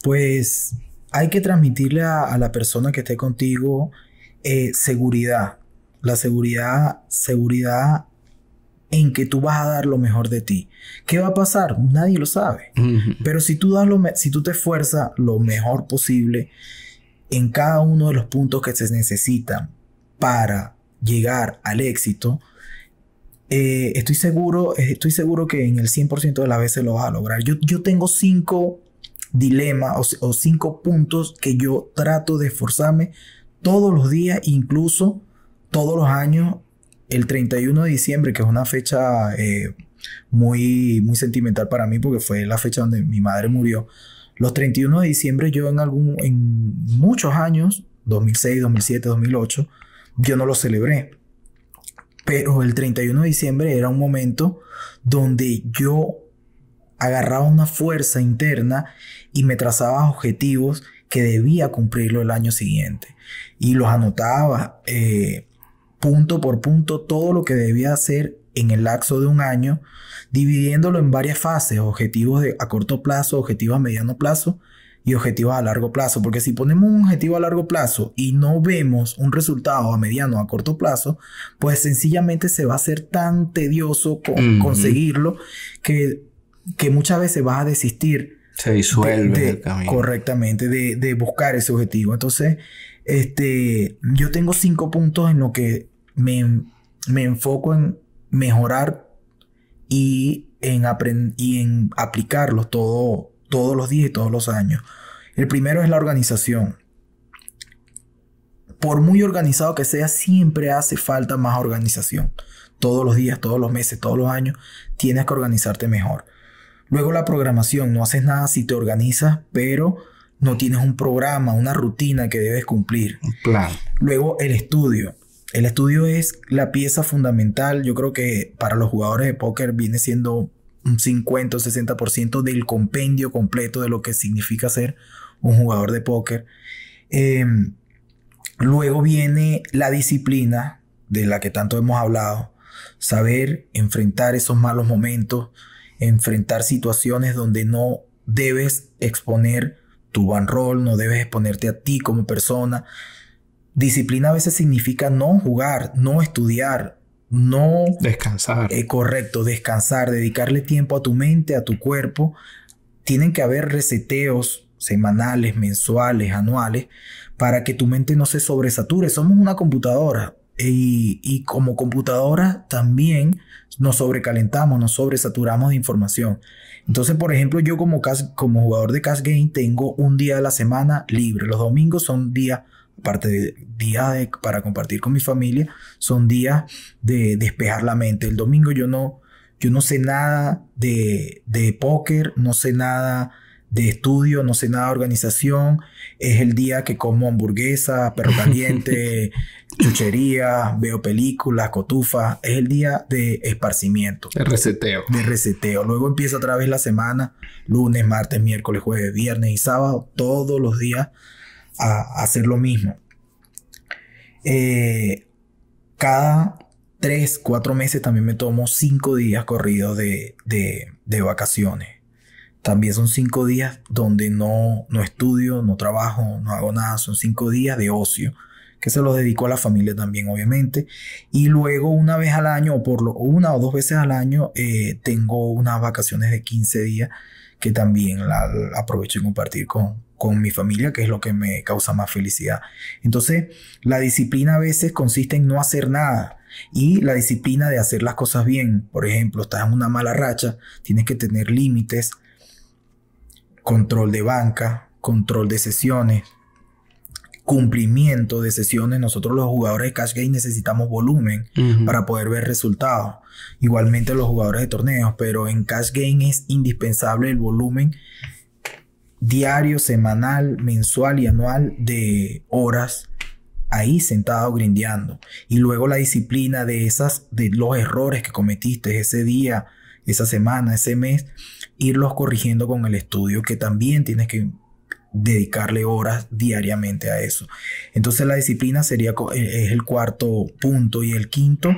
Pues hay que transmitirle a la persona que esté contigo seguridad. La seguridad en que tú vas a dar lo mejor de ti. ¿Qué va a pasar? Nadie lo sabe. Pero si tú te esfuerzas lo mejor posible en cada uno de los puntos que se necesitan para llegar al éxito, estoy seguro que en el 100% de las veces lo vas a lograr. Yo tengo 5 dilemas o 5 puntos que yo trato de esforzarme todos los días, incluso todos los años. El 31 de diciembre, que es una fecha muy, muy sentimental para mí porque fue la fecha donde mi madre murió. Los 31 de diciembre yo en muchos años, 2006, 2007, 2008, yo no lo celebré. Pero el 31 de diciembre era un momento donde yo agarraba una fuerza interna y me trazaba objetivos que debía cumplirlo el año siguiente. Y los anotaba punto por punto, todo lo que debía hacer en el lapso de un año, dividiéndolo en varias fases: objetivos a corto plazo, objetivos a mediano plazo y objetivos a largo plazo. Porque si ponemos un objetivo a largo plazo y no vemos un resultado a mediano o a corto plazo, pues sencillamente se va a hacer tan tedioso conseguirlo que muchas veces vas a desistir. Se disuelve el camino. Correctamente, de buscar ese objetivo. Entonces, yo tengo 5 puntos en los que me enfoco en mejorar y en aplicarlos todos los días y todos los años. El primero es la organización. Por muy organizado que sea, siempre hace falta más organización. Todos los días, todos los meses, todos los años, tienes que organizarte mejor. Luego la programación. No haces nada si te organizas, pero no tienes un programa, una rutina que debes cumplir. Un plan. Luego el estudio. El estudio es la pieza fundamental. Yo creo que para los jugadores de póker viene siendo un 50 o 60% del compendio completo de lo que significa ser un jugador de póker. Luego viene la disciplina, de la que tanto hemos hablado. Saber enfrentar esos malos momentos, enfrentar situaciones donde no debes exponer tu rol, no debes exponerte a ti como persona. Disciplina a veces significa no jugar, no estudiar, no... Descansar. Correcto, descansar, dedicarle tiempo a tu mente, a tu cuerpo. Tienen que haber reseteos semanales, mensuales, anuales, para que tu mente no se sobresature. Somos una computadora y como computadora también nos sobrecalentamos, nos sobresaturamos de información. Entonces, por ejemplo, yo como jugador de Cash Game tengo un día de la semana libre. Los domingos son días, aparte de días para compartir con mi familia, son días de despejar la mente. El domingo yo no sé nada de póker, no sé nada de estudio, no sé nada de organización. Es el día que como hamburguesa, perro caliente, chuchería, veo películas, cotufa. Es el día de esparcimiento. De reseteo. De reseteo. Luego empieza otra vez la semana, lunes, martes, miércoles, jueves, viernes y sábado, todos los días a hacer lo mismo. Cada 3, 4 meses también me tomo 5 días corridos de vacaciones. También son 5 días donde no estudio, no trabajo, no hago nada. Son 5 días de ocio, que se los dedico a la familia también, obviamente. Y luego una vez al año, o una o 2 veces al año, tengo unas vacaciones de 15 días que también la aprovecho en compartir con mi familia, que es lo que me causa más felicidad. Entonces, la disciplina a veces consiste en no hacer nada. Y la disciplina de hacer las cosas bien. Por ejemplo, estás en una mala racha, tienes que tener límites, control de banca, control de sesiones, cumplimiento de sesiones. Nosotros los jugadores de Cash Game necesitamos volumen para poder ver resultados. Igualmente los jugadores de torneos, pero en Cash Game es indispensable el volumen diario, semanal, mensual y anual de horas ahí sentado grindeando. Y luego la disciplina de los errores que cometiste ese día, esa semana, ese mes, irlos corrigiendo con el estudio, que también tienes que dedicarle horas diariamente a eso. Entonces la disciplina es el cuarto punto. Y el quinto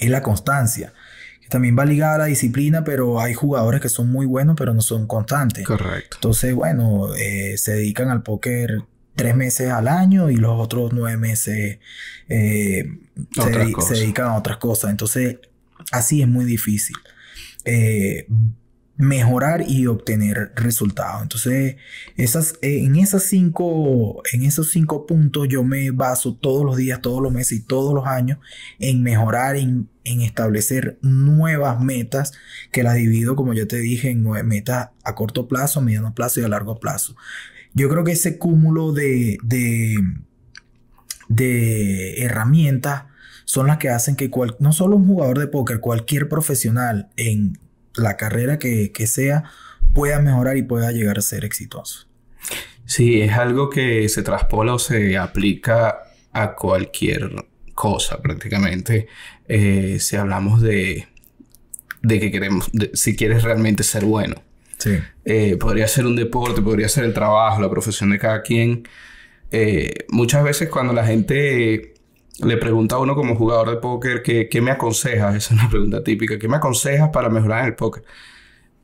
es la constancia, que también va ligada a la disciplina, pero hay jugadores que son muy buenos pero no son constantes. Correcto. Entonces, bueno, se dedican al póker 3 meses al año y los otros 9 meses se dedican a otras cosas. Entonces, así es muy difícil mejorar y obtener resultados. Entonces, en esos 5 puntos yo me baso todos los días, todos los meses y todos los años en mejorar, en establecer nuevas metas, que las divido, como ya te dije, en 9 metas a corto plazo, mediano plazo y a largo plazo. Yo creo que ese cúmulo de herramientas son las que hacen que no solo un jugador de póker, cualquier profesional en la carrera que sea, pueda mejorar y pueda llegar a ser exitoso. Sí, es algo que se traspola o se aplica a cualquier cosa prácticamente. Si hablamos de que queremos, si quieres realmente ser bueno. Sí. Podría ser un deporte, podría ser el trabajo, la profesión de cada quien. Muchas veces cuando la gente le pregunta a uno como jugador de póker ¿qué me aconsejas? Esa es una pregunta típica. ¿Qué me aconsejas para mejorar en el póker?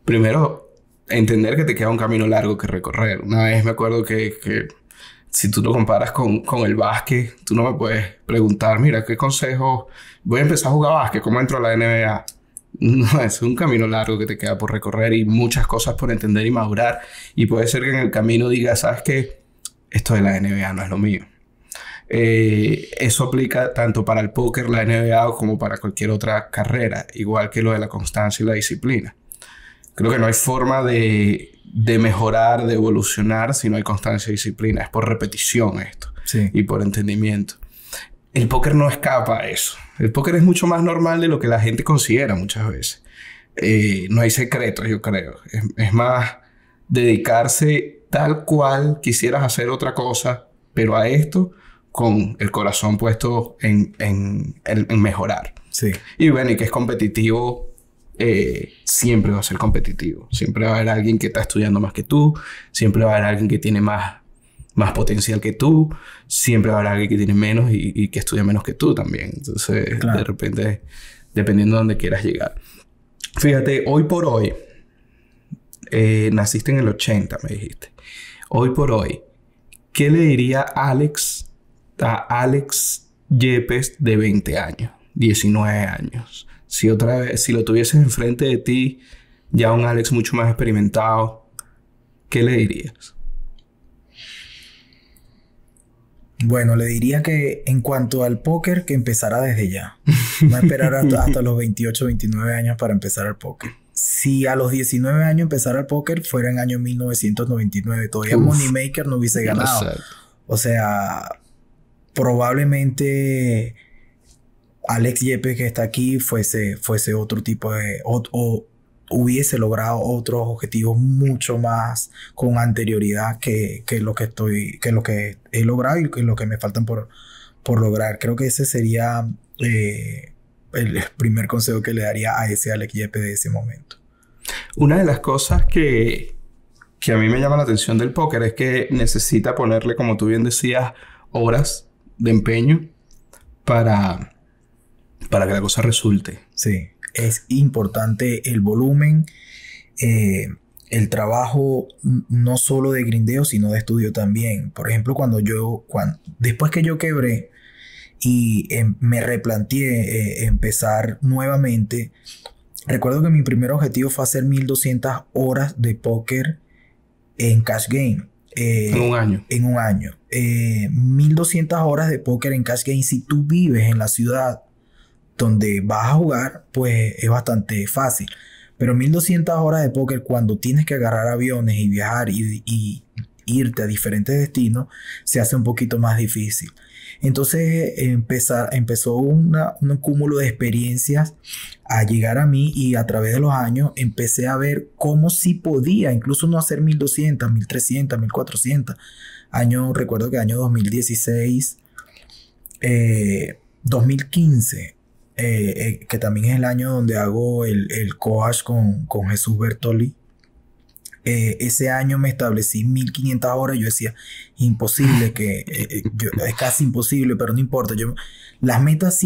Primero, entender que te queda un camino largo que recorrer. Una vez me acuerdo que si tú lo comparas con el básquet, tú no me puedes preguntar, mira, ¿qué consejo? Voy a empezar a jugar básquet, ¿cómo entro a la NBA? No, es un camino largo que te queda por recorrer y muchas cosas por entender y madurar. Y puede ser que en el camino digas, ¿sabes qué? Esto de la NBA no es lo mío. Eso aplica tanto para el póker, la NBA, como para cualquier otra carrera, igual que lo de la constancia y la disciplina. Creo que no hay forma de mejorar, de evolucionar si no hay constancia y disciplina. Es por repetición esto. Sí. Y por entendimiento. El póker no escapa a eso. El póker es mucho más normal de lo que la gente considera muchas veces. No hay secretos, yo creo. Es más dedicarse tal cual quisieras hacer otra cosa, pero a esto con el corazón puesto en mejorar. Sí. Y bueno, y que es competitivo, siempre va a ser competitivo. Siempre va a haber alguien que está estudiando más que tú. Siempre va a haber alguien que tiene más potencial que tú. Siempre va a haber alguien que tiene menos y que estudia menos que tú también. Entonces, claro, de repente, dependiendo de dónde quieras llegar. Fíjate, hoy por hoy, naciste en el 80, me dijiste. Hoy por hoy, ¿qué le diría Alex a Alex Yepes de 20 años, 19 años? Si otra vez, si lo tuvieses enfrente de ti, ya un Alex mucho más experimentado, ¿qué le dirías? Bueno, le diría que en cuanto al póker, que empezara desde ya. No esperar hasta los 28, 29 años para empezar el póker. Si a los 19 años empezara el póker, fuera en año 1999. Todavía Moneymaker no hubiese ganado. Exacto. O sea, probablemente Alex Yepes, que está aquí, fuese otro tipo de... o hubiese logrado otros objetivos mucho más con anterioridad que lo que he logrado y que lo que me faltan por lograr. Creo que ese sería el primer consejo que le daría a ese Alex Yepes de ese momento. Una de las cosas que a mí me llama la atención del póker es que necesita ponerle, como tú bien decías, horas de empeño para que la cosa resulte. Sí. Es importante el volumen, el trabajo no solo de grindeo, sino de estudio también. Por ejemplo, después que yo quebré y me replanteé empezar nuevamente, recuerdo que mi primer objetivo fue hacer 1200 horas de póker en cash game. En un año. En un año. 1200 horas de póker en cash game. Si tú vives en la ciudad donde vas a jugar, pues es bastante fácil. Pero 1200 horas de póker, cuando tienes que agarrar aviones y viajar y irte a diferentes destinos, se hace un poquito más difícil. Entonces empezó un cúmulo de experiencias a llegar a mí, y a través de los años empecé a ver cómo sí podía incluso no hacer 1200, 1300, 1400. Recuerdo que año 2016, 2015, que también es el año donde hago el coach con Jesús Bertoli. Ese año me establecí 1500 horas. Yo decía, imposible, es casi imposible, pero no importa. Las metas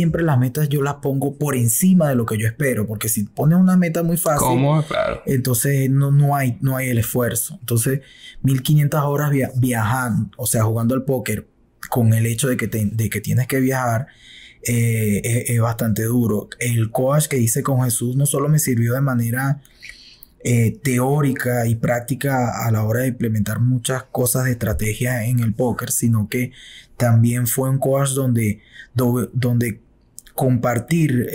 yo las pongo por encima de lo que yo espero, porque si pones una meta muy fácil, ¿cómo? Claro. Entonces no hay el esfuerzo. Entonces 1500 horas viajando, o sea, jugando al póker, con el hecho de que tienes que viajar, es bastante duro. El coach que hice con Jesús no solo me sirvió de manera teórica y práctica a la hora de implementar muchas cosas de estrategia en el póker, sino que también fue un coach donde compartir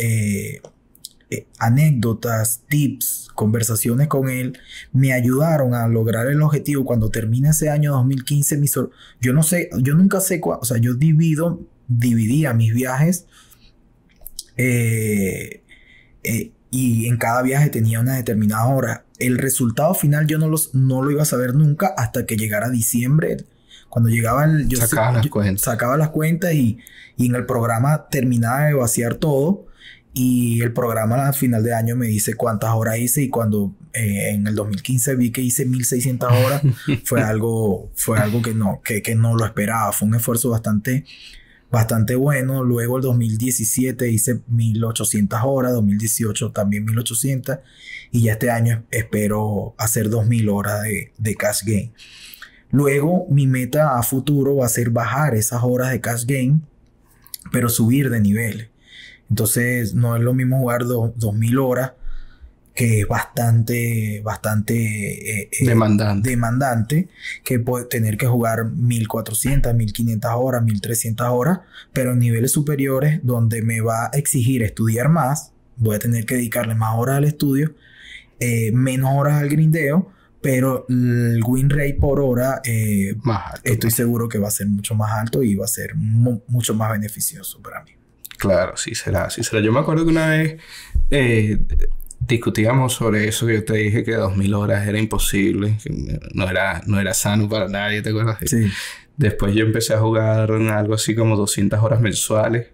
anécdotas, tips, conversaciones con él me ayudaron a lograr el objetivo. Cuando termina ese año 2015, yo nunca sé o sea, yo dividía mis viajes y en cada viaje tenía una determinada hora. El resultado final yo no lo iba a saber nunca hasta que llegara diciembre. Cuando llegaba yo sacaba las cuentas y en el programa terminaba de vaciar todo, y el programa al final de año me dice cuántas horas hice, y cuando en el 2015 vi que hice 1600 horas fue algo que no lo esperaba. Fue un esfuerzo bastante bueno. Luego el 2017 hice 1800 horas, 2018 también 1800, y ya este año espero hacer 2000 horas de cash game. Luego mi meta a futuro va a ser bajar esas horas de cash game, pero subir de niveles. Entonces no es lo mismo jugar 2000 horas, que es bastante demandante, que puede tener que jugar 1400, 1500 horas, 1300 horas, pero en niveles superiores, donde me va a exigir estudiar más, voy a tener que dedicarle más horas al estudio, menos horas al grindeo, pero el win rate por hora más alto, estoy seguro que va a ser mucho más alto y va a ser mucho más beneficioso para mí. Claro, sí será. Yo me acuerdo que una vez discutíamos sobre eso, que yo te dije que 2000 horas era imposible, que no era sano para nadie, ¿te acuerdas? Sí. Después yo empecé a jugar en algo así como 200 horas mensuales,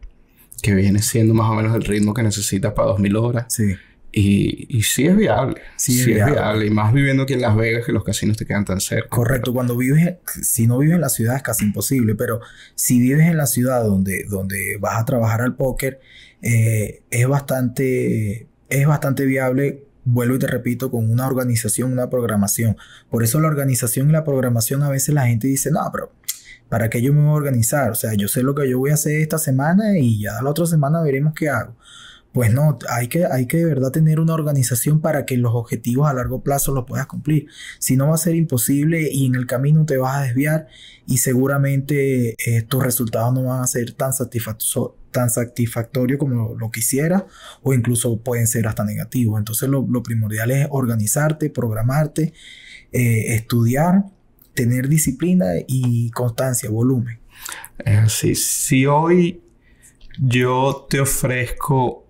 que viene siendo más o menos el ritmo que necesitas para 2000 horas. Sí. Y sí es viable. Sí es viable. Y más viviendo aquí en Las Vegas, que los casinos te quedan tan cerca. Correcto. Si no vives en la ciudad es casi imposible, pero si vives en la ciudad donde vas a trabajar al póker, es bastante viable vuelvo y te repito, con una organización, una programación. Por eso la organización y la programación a veces la gente dice, no, pero ¿para qué yo me voy a organizar? O sea, yo sé lo que yo voy a hacer esta semana y ya la otra semana veremos qué hago. Pues no, hay que de verdad tener una organización para que los objetivos a largo plazo los puedas cumplir. Si no va a ser imposible y en el camino te vas a desviar y seguramente tus resultados no van a ser tan satisfactorios como lo quisieras o incluso pueden ser hasta negativos. Entonces lo primordial es organizarte, programarte, estudiar, tener disciplina y constancia, volumen. Es así. Si hoy yo te ofrezco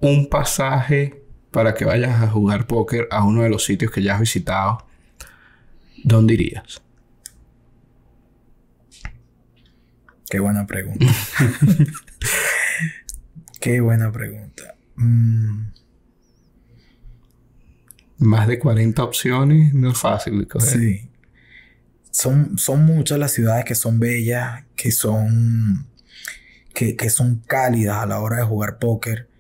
un pasaje para que vayas a jugar póker a uno de los sitios que ya has visitado, ¿dónde irías? Qué buena pregunta. Qué buena pregunta. Más de 40 opciones, no es fácil de coger. Sí. Son muchas las ciudades que son bellas, que son cálidas a la hora de jugar póker.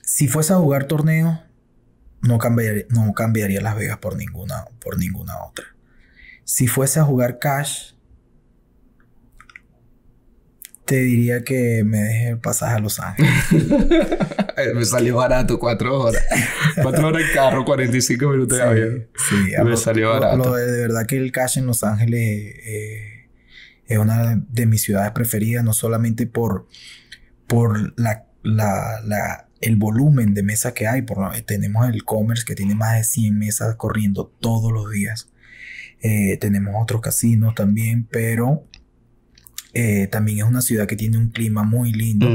Si fuese a jugar torneos, no cambiaría Las Vegas por ninguna otra. Si fuese a jugar cash, te diría que me deje el pasaje a Los Ángeles. Me salió barato, 4 horas. 4 horas en carro, 45 minutos de avión. Sí, me salió barato. De verdad que el cash en Los Ángeles es una de mis ciudades preferidas, no solamente por el volumen de mesas que hay. Tenemos el Commerce, que tiene más de 100 mesas corriendo todos los días. Tenemos otros casinos también, pero también es una ciudad que tiene un clima muy lindo,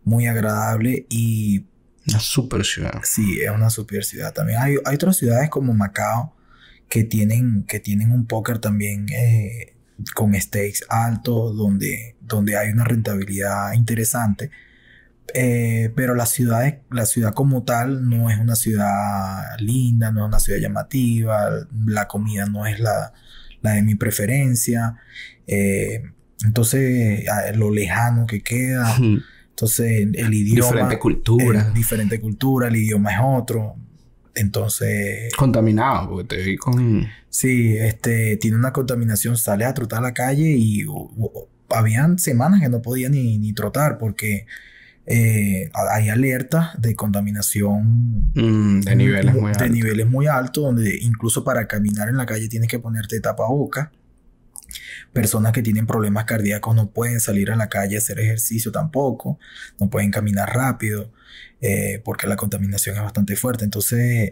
muy agradable y... Una super ciudad. Sí, es una super ciudad también. Hay otras ciudades como Macao que tienen un póker también con stakes altos, donde hay una rentabilidad interesante. Pero la ciudad como tal no es una ciudad linda, no es una ciudad llamativa, la comida no es la de mi preferencia, entonces lo lejano que queda, entonces el idioma, diferente cultura, el idioma es otro, entonces contaminado, porque te vi con... Sí, tiene una contaminación. Sales a trotar a la calle y habían semanas que no podía ni trotar porque hay alertas de contaminación de niveles muy altos, donde incluso para caminar en la calle tienes que ponerte tapabocas. Personas que tienen problemas cardíacos no pueden salir a la calle a hacer ejercicio tampoco, no pueden caminar rápido porque la contaminación es bastante fuerte. Entonces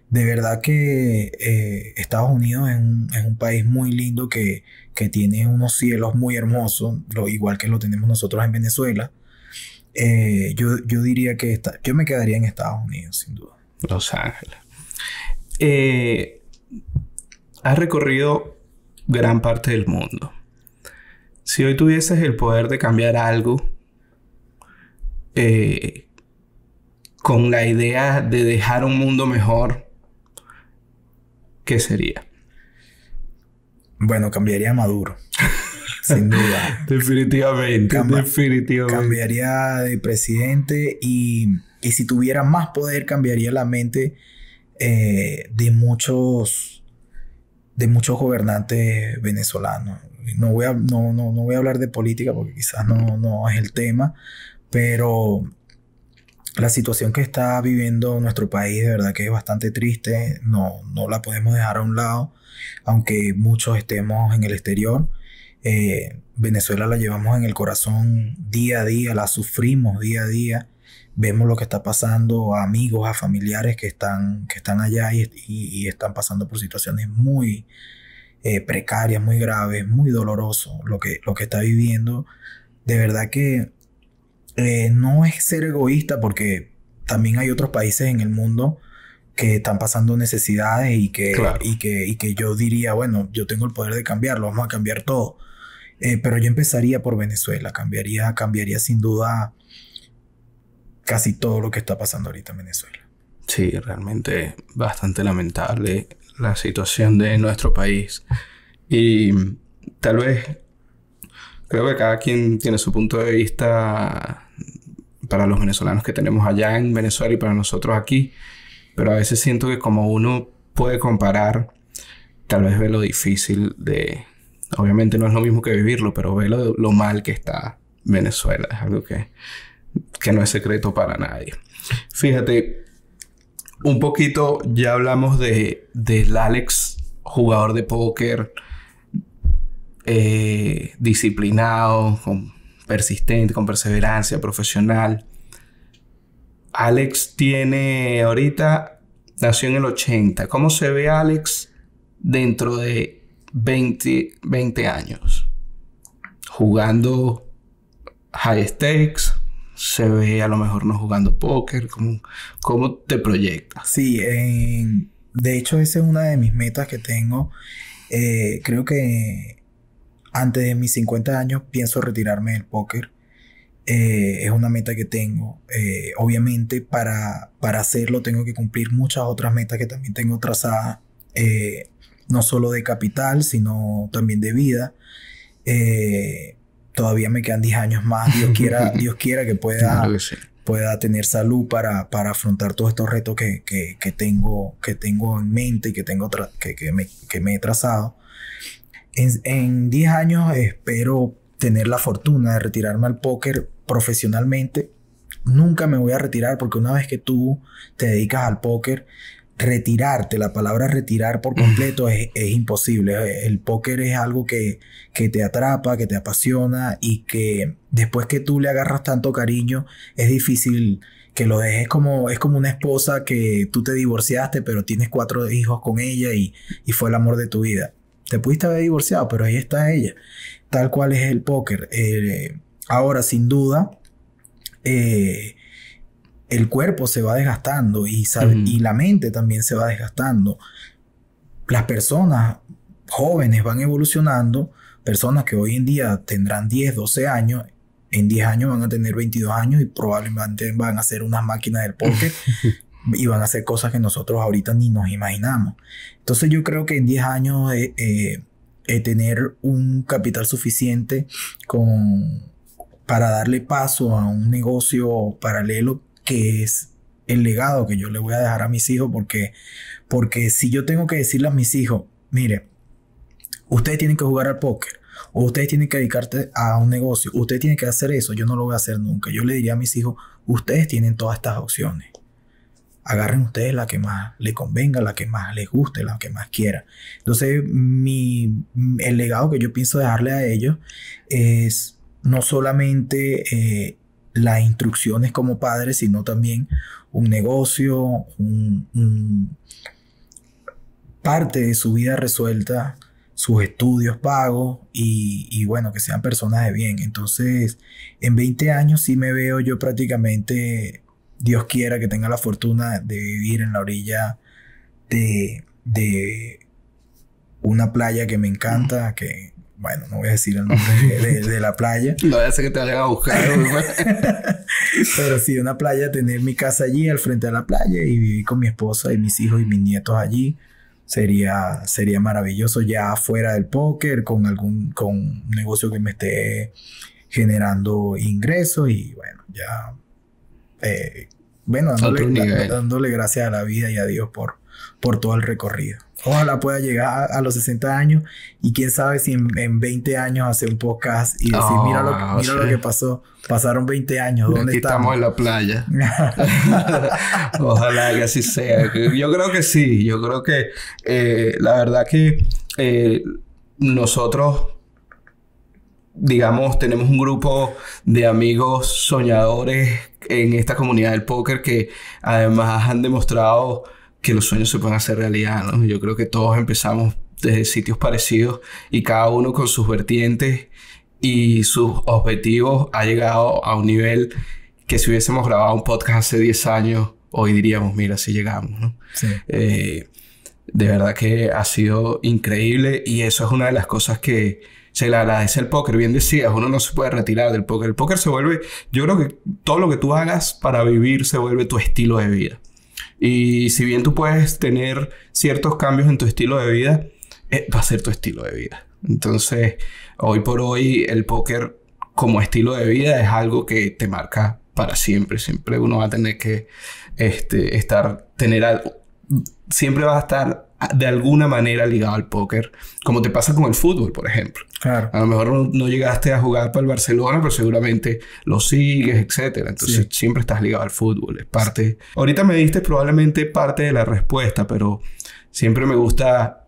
de verdad que Estados Unidos es un país muy lindo que tiene unos cielos muy hermosos, igual que lo tenemos nosotros en Venezuela. Yo diría que yo me quedaría en Estados Unidos, sin duda. Los Ángeles. Has recorrido gran parte del mundo. Si hoy tuvieses el poder de cambiar algo, con la idea de dejar un mundo mejor, ¿qué sería? Bueno, cambiaría a Maduro. Sin duda. Definitivamente. Cambiaría de presidente y si tuviera más poder, cambiaría la mente de muchos gobernantes venezolanos. No voy a hablar de política porque quizás no es el tema, pero la situación que está viviendo nuestro país de verdad que es bastante triste. No la podemos dejar a un lado, aunque muchos estemos en el exterior. Venezuela la llevamos en el corazón día a día, la sufrimos día a día. Vemos lo que está pasando a amigos, a familiares que están allá y están pasando por situaciones muy precarias, muy graves, muy doloroso lo que está viviendo. De verdad que no es ser egoísta, porque también hay otros países en el mundo que están pasando necesidades y que yo diría, bueno, yo tengo el poder de cambiarlo, vamos a cambiar todo. Pero yo empezaría por Venezuela, cambiaría sin duda casi todo lo que está pasando ahorita en Venezuela. Sí, realmente bastante lamentable la situación de nuestro país. Y tal vez creo que cada quien tiene su punto de vista para los venezolanos que tenemos allá en Venezuela y para nosotros aquí. Pero a veces siento que como uno puede comparar, tal vez ve lo difícil de... Obviamente no es lo mismo que vivirlo, pero ve lo mal que está Venezuela. Es algo que no es secreto para nadie. Fíjate, un poquito ya hablamos del Alex, jugador de póker, disciplinado, persistente, con perseverancia, profesional. Alex nació en el 80. ¿Cómo se ve Alex dentro de 20 años? Jugando high stakes, se ve a lo mejor no jugando póker. ¿Cómo te proyectas? Sí, de hecho esa es una de mis metas que tengo. Creo que antes de mis 50 años pienso retirarme del póker. Es una meta que tengo. Obviamente para hacerlo tengo que cumplir muchas otras metas que también tengo trazadas. No solo de capital, sino también de vida. Todavía me quedan 10 años más. Dios quiera que pueda tener salud para afrontar todos estos retos que tengo en mente y que me he trazado. En 10 años espero tener la fortuna de retirarme al póker profesionalmente. Nunca me voy a retirar, porque una vez que tú te dedicas al póker, retirarte, la palabra retirar por completo es imposible. El póker es algo que te atrapa, que te apasiona, y que después que tú le agarras tanto cariño, es difícil que lo dejes. Es como una esposa que tú te divorciaste, pero tienes 4 hijos con ella y fue el amor de tu vida. Te pudiste haber divorciado, pero ahí está ella. Tal cual es el póker. Ahora, sin duda, el cuerpo se va desgastando y la mente también se va desgastando. Las personas jóvenes van evolucionando. Personas que hoy en día tendrán 10, 12 años, en 10 años van a tener 22 años y probablemente van a ser unas máquinas del póker y van a hacer cosas que nosotros ahorita ni nos imaginamos. Entonces yo creo que en 10 años tener un capital suficiente para darle paso a un negocio paralelo, que es el legado que yo le voy a dejar a mis hijos, porque si yo tengo que decirle a mis hijos, mire, ustedes tienen que jugar al póker, o ustedes tienen que dedicarse a un negocio, ustedes tienen que hacer eso, yo no lo voy a hacer nunca. Yo le diría a mis hijos, ustedes tienen todas estas opciones. Agarren ustedes la que más les convenga, la que más les guste, la que más quieran. Entonces, el legado que yo pienso dejarle a ellos es no solamente las instrucciones como padres, sino también un negocio, parte de su vida resuelta, sus estudios pagos y bueno, que sean personas de bien. Entonces, en 20 años sí me veo yo prácticamente, Dios quiera que tenga la fortuna de vivir en la orilla de una playa que me encanta, que bueno, no voy a decir el nombre de la playa. No voy a hacer que te vayan a buscar. Pero sí, una playa, tener mi casa allí al frente de la playa y vivir con mi esposa y mis hijos y mis nietos allí. Sería maravilloso, ya fuera del póker, con un negocio que me esté generando ingresos y bueno, ya dándole gracias a la vida y a Dios por todo el recorrido. Ojalá pueda llegar a los 60 años y quién sabe si en 20 años hacer un podcast y decir, mira lo que pasó. Pasaron 20 años, ¿dónde aquí estamos en la playa. Ojalá que así sea. Yo creo que sí. Yo creo que la verdad que nosotros, digamos, tenemos un grupo de amigos soñadores en esta comunidad del póker que además han demostrado que los sueños se pueden hacer realidad, ¿no? Yo creo que todos empezamos desde sitios parecidos y cada uno con sus vertientes y sus objetivos ha llegado a un nivel que si hubiésemos grabado un podcast hace 10 años, hoy diríamos, mira, sí llegamos, ¿no? Sí. De verdad que ha sido increíble y eso es una de las cosas que se le agradece al póker. Bien decías, uno no se puede retirar del póker. El póker se vuelve... Yo creo que todo lo que tú hagas para vivir se vuelve tu estilo de vida. Y si bien tú puedes tener ciertos cambios en tu estilo de vida, va a ser tu estilo de vida. Entonces, hoy por hoy, el póker como estilo de vida es algo que te marca para siempre. Siempre uno va a tener que siempre va a estar de alguna manera ligado al póker, como te pasa con el fútbol, por ejemplo. Claro. A lo mejor no llegaste a jugar para el Barcelona, pero seguramente lo sigues, etcétera. Entonces siempre estás ligado al fútbol. Es parte. Ahorita me diste probablemente parte de la respuesta, pero siempre me gusta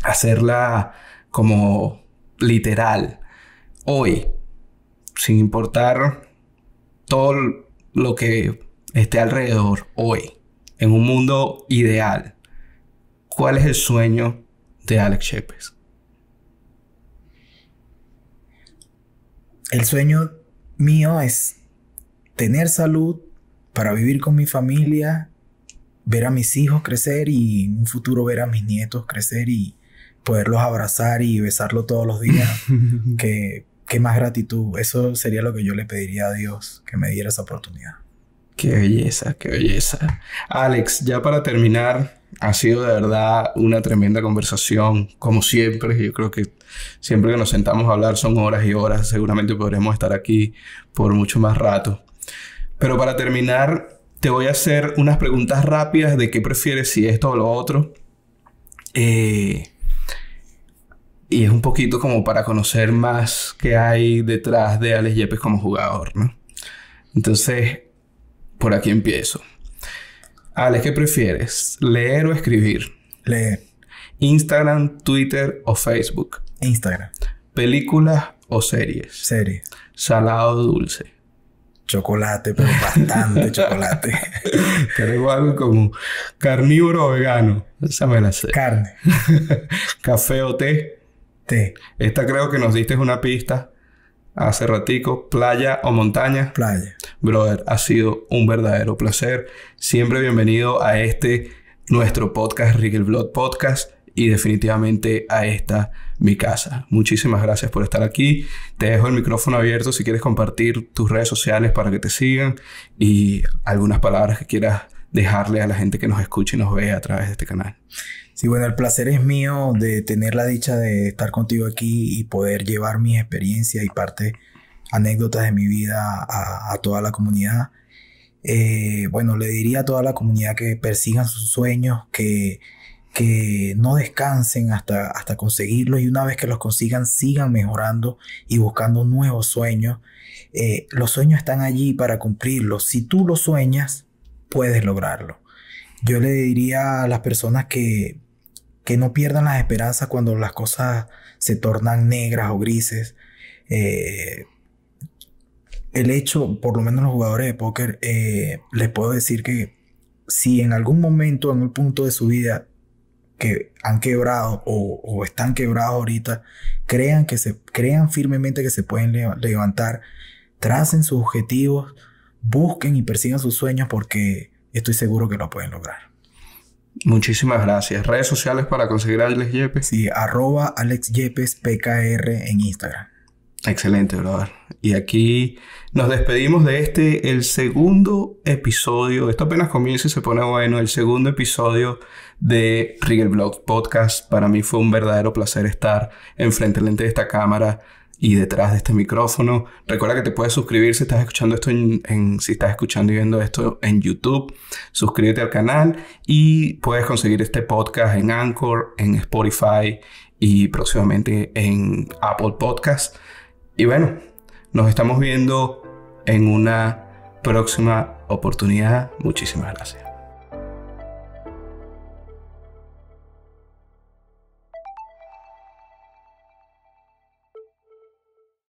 hacerla como literal. Hoy, sin importar todo lo que esté alrededor, hoy, en un mundo ideal, ¿cuál es el sueño de Alex Yepes? El sueño mío es tener salud para vivir con mi familia, ver a mis hijos crecer y en un futuro ver a mis nietos crecer y poderlos abrazar y besarlos todos los días. Qué más gratitud. Eso sería lo que yo le pediría a Dios, que me diera esa oportunidad. Qué belleza, qué belleza. Alex, ya para terminar, ha sido de verdad una tremenda conversación, como siempre. Yo creo que siempre que nos sentamos a hablar son horas y horas. Seguramente podremos estar aquí por mucho más rato. Pero para terminar, te voy a hacer unas preguntas rápidas de qué prefieres, si esto o lo otro. Y es un poquito como para conocer más qué hay detrás de Alex Yepes como jugador, ¿no? Entonces, por aquí empiezo. Alex, ¿qué prefieres? ¿Leer o escribir? Leer. ¿Instagram, Twitter o Facebook? Instagram. ¿Películas o series? Serie. ¿Salado o dulce? Chocolate, pero bastante chocolate. Creo algo como carnívoro o vegano. Esa me la sé. Carne. ¿Café o té? Té. Esta creo que nos diste una pista hace ratico. ¿Playa o montaña? Playa. Brother, ha sido un verdadero placer. Siempre bienvenido a nuestro podcast, Rigel Blood Podcast, y definitivamente a esta, mi casa. Muchísimas gracias por estar aquí. Te dejo el micrófono abierto si quieres compartir tus redes sociales para que te sigan y algunas palabras que quieras dejarle a la gente que nos escuche y nos ve a través de este canal. Sí, bueno, el placer es mío de tener la dicha de estar contigo aquí y poder llevar mi experiencia y anécdotas de mi vida a toda la comunidad. Bueno, le diría a toda la comunidad que persigan sus sueños, que no descansen hasta conseguirlos, y una vez que los consigan, sigan mejorando y buscando nuevos sueños. Los sueños están allí para cumplirlos. Si tú los sueñas, puedes lograrlo. Yo le diría a las personas que no pierdan las esperanzas cuando las cosas se tornan negras o grises. El hecho, por lo menos los jugadores de póker, les puedo decir que si en algún momento, en un punto de su vida, que han quebrado o están quebrados ahorita, crean firmemente que se pueden levantar, tracen sus objetivos, busquen y persigan sus sueños, porque estoy seguro que lo pueden lograr. Muchísimas gracias. ¿Redes sociales para conseguir a Alex Yepes? Sí, @AlexYepesPKR en Instagram. Excelente, brother. Y aquí nos despedimos de el segundo episodio. Esto apenas comienza y se pone bueno. El segundo episodio de Rigel Blood Podcast. Para mí fue un verdadero placer estar enfrente de esta cámara y detrás de este micrófono. Recuerda que te puedes suscribir si estás escuchando esto si estás escuchando y viendo esto en YouTube. Suscríbete al canal y puedes conseguir este podcast en Anchor, en Spotify y próximamente en Apple Podcast. Y bueno, nos estamos viendo en una próxima oportunidad. Muchísimas gracias.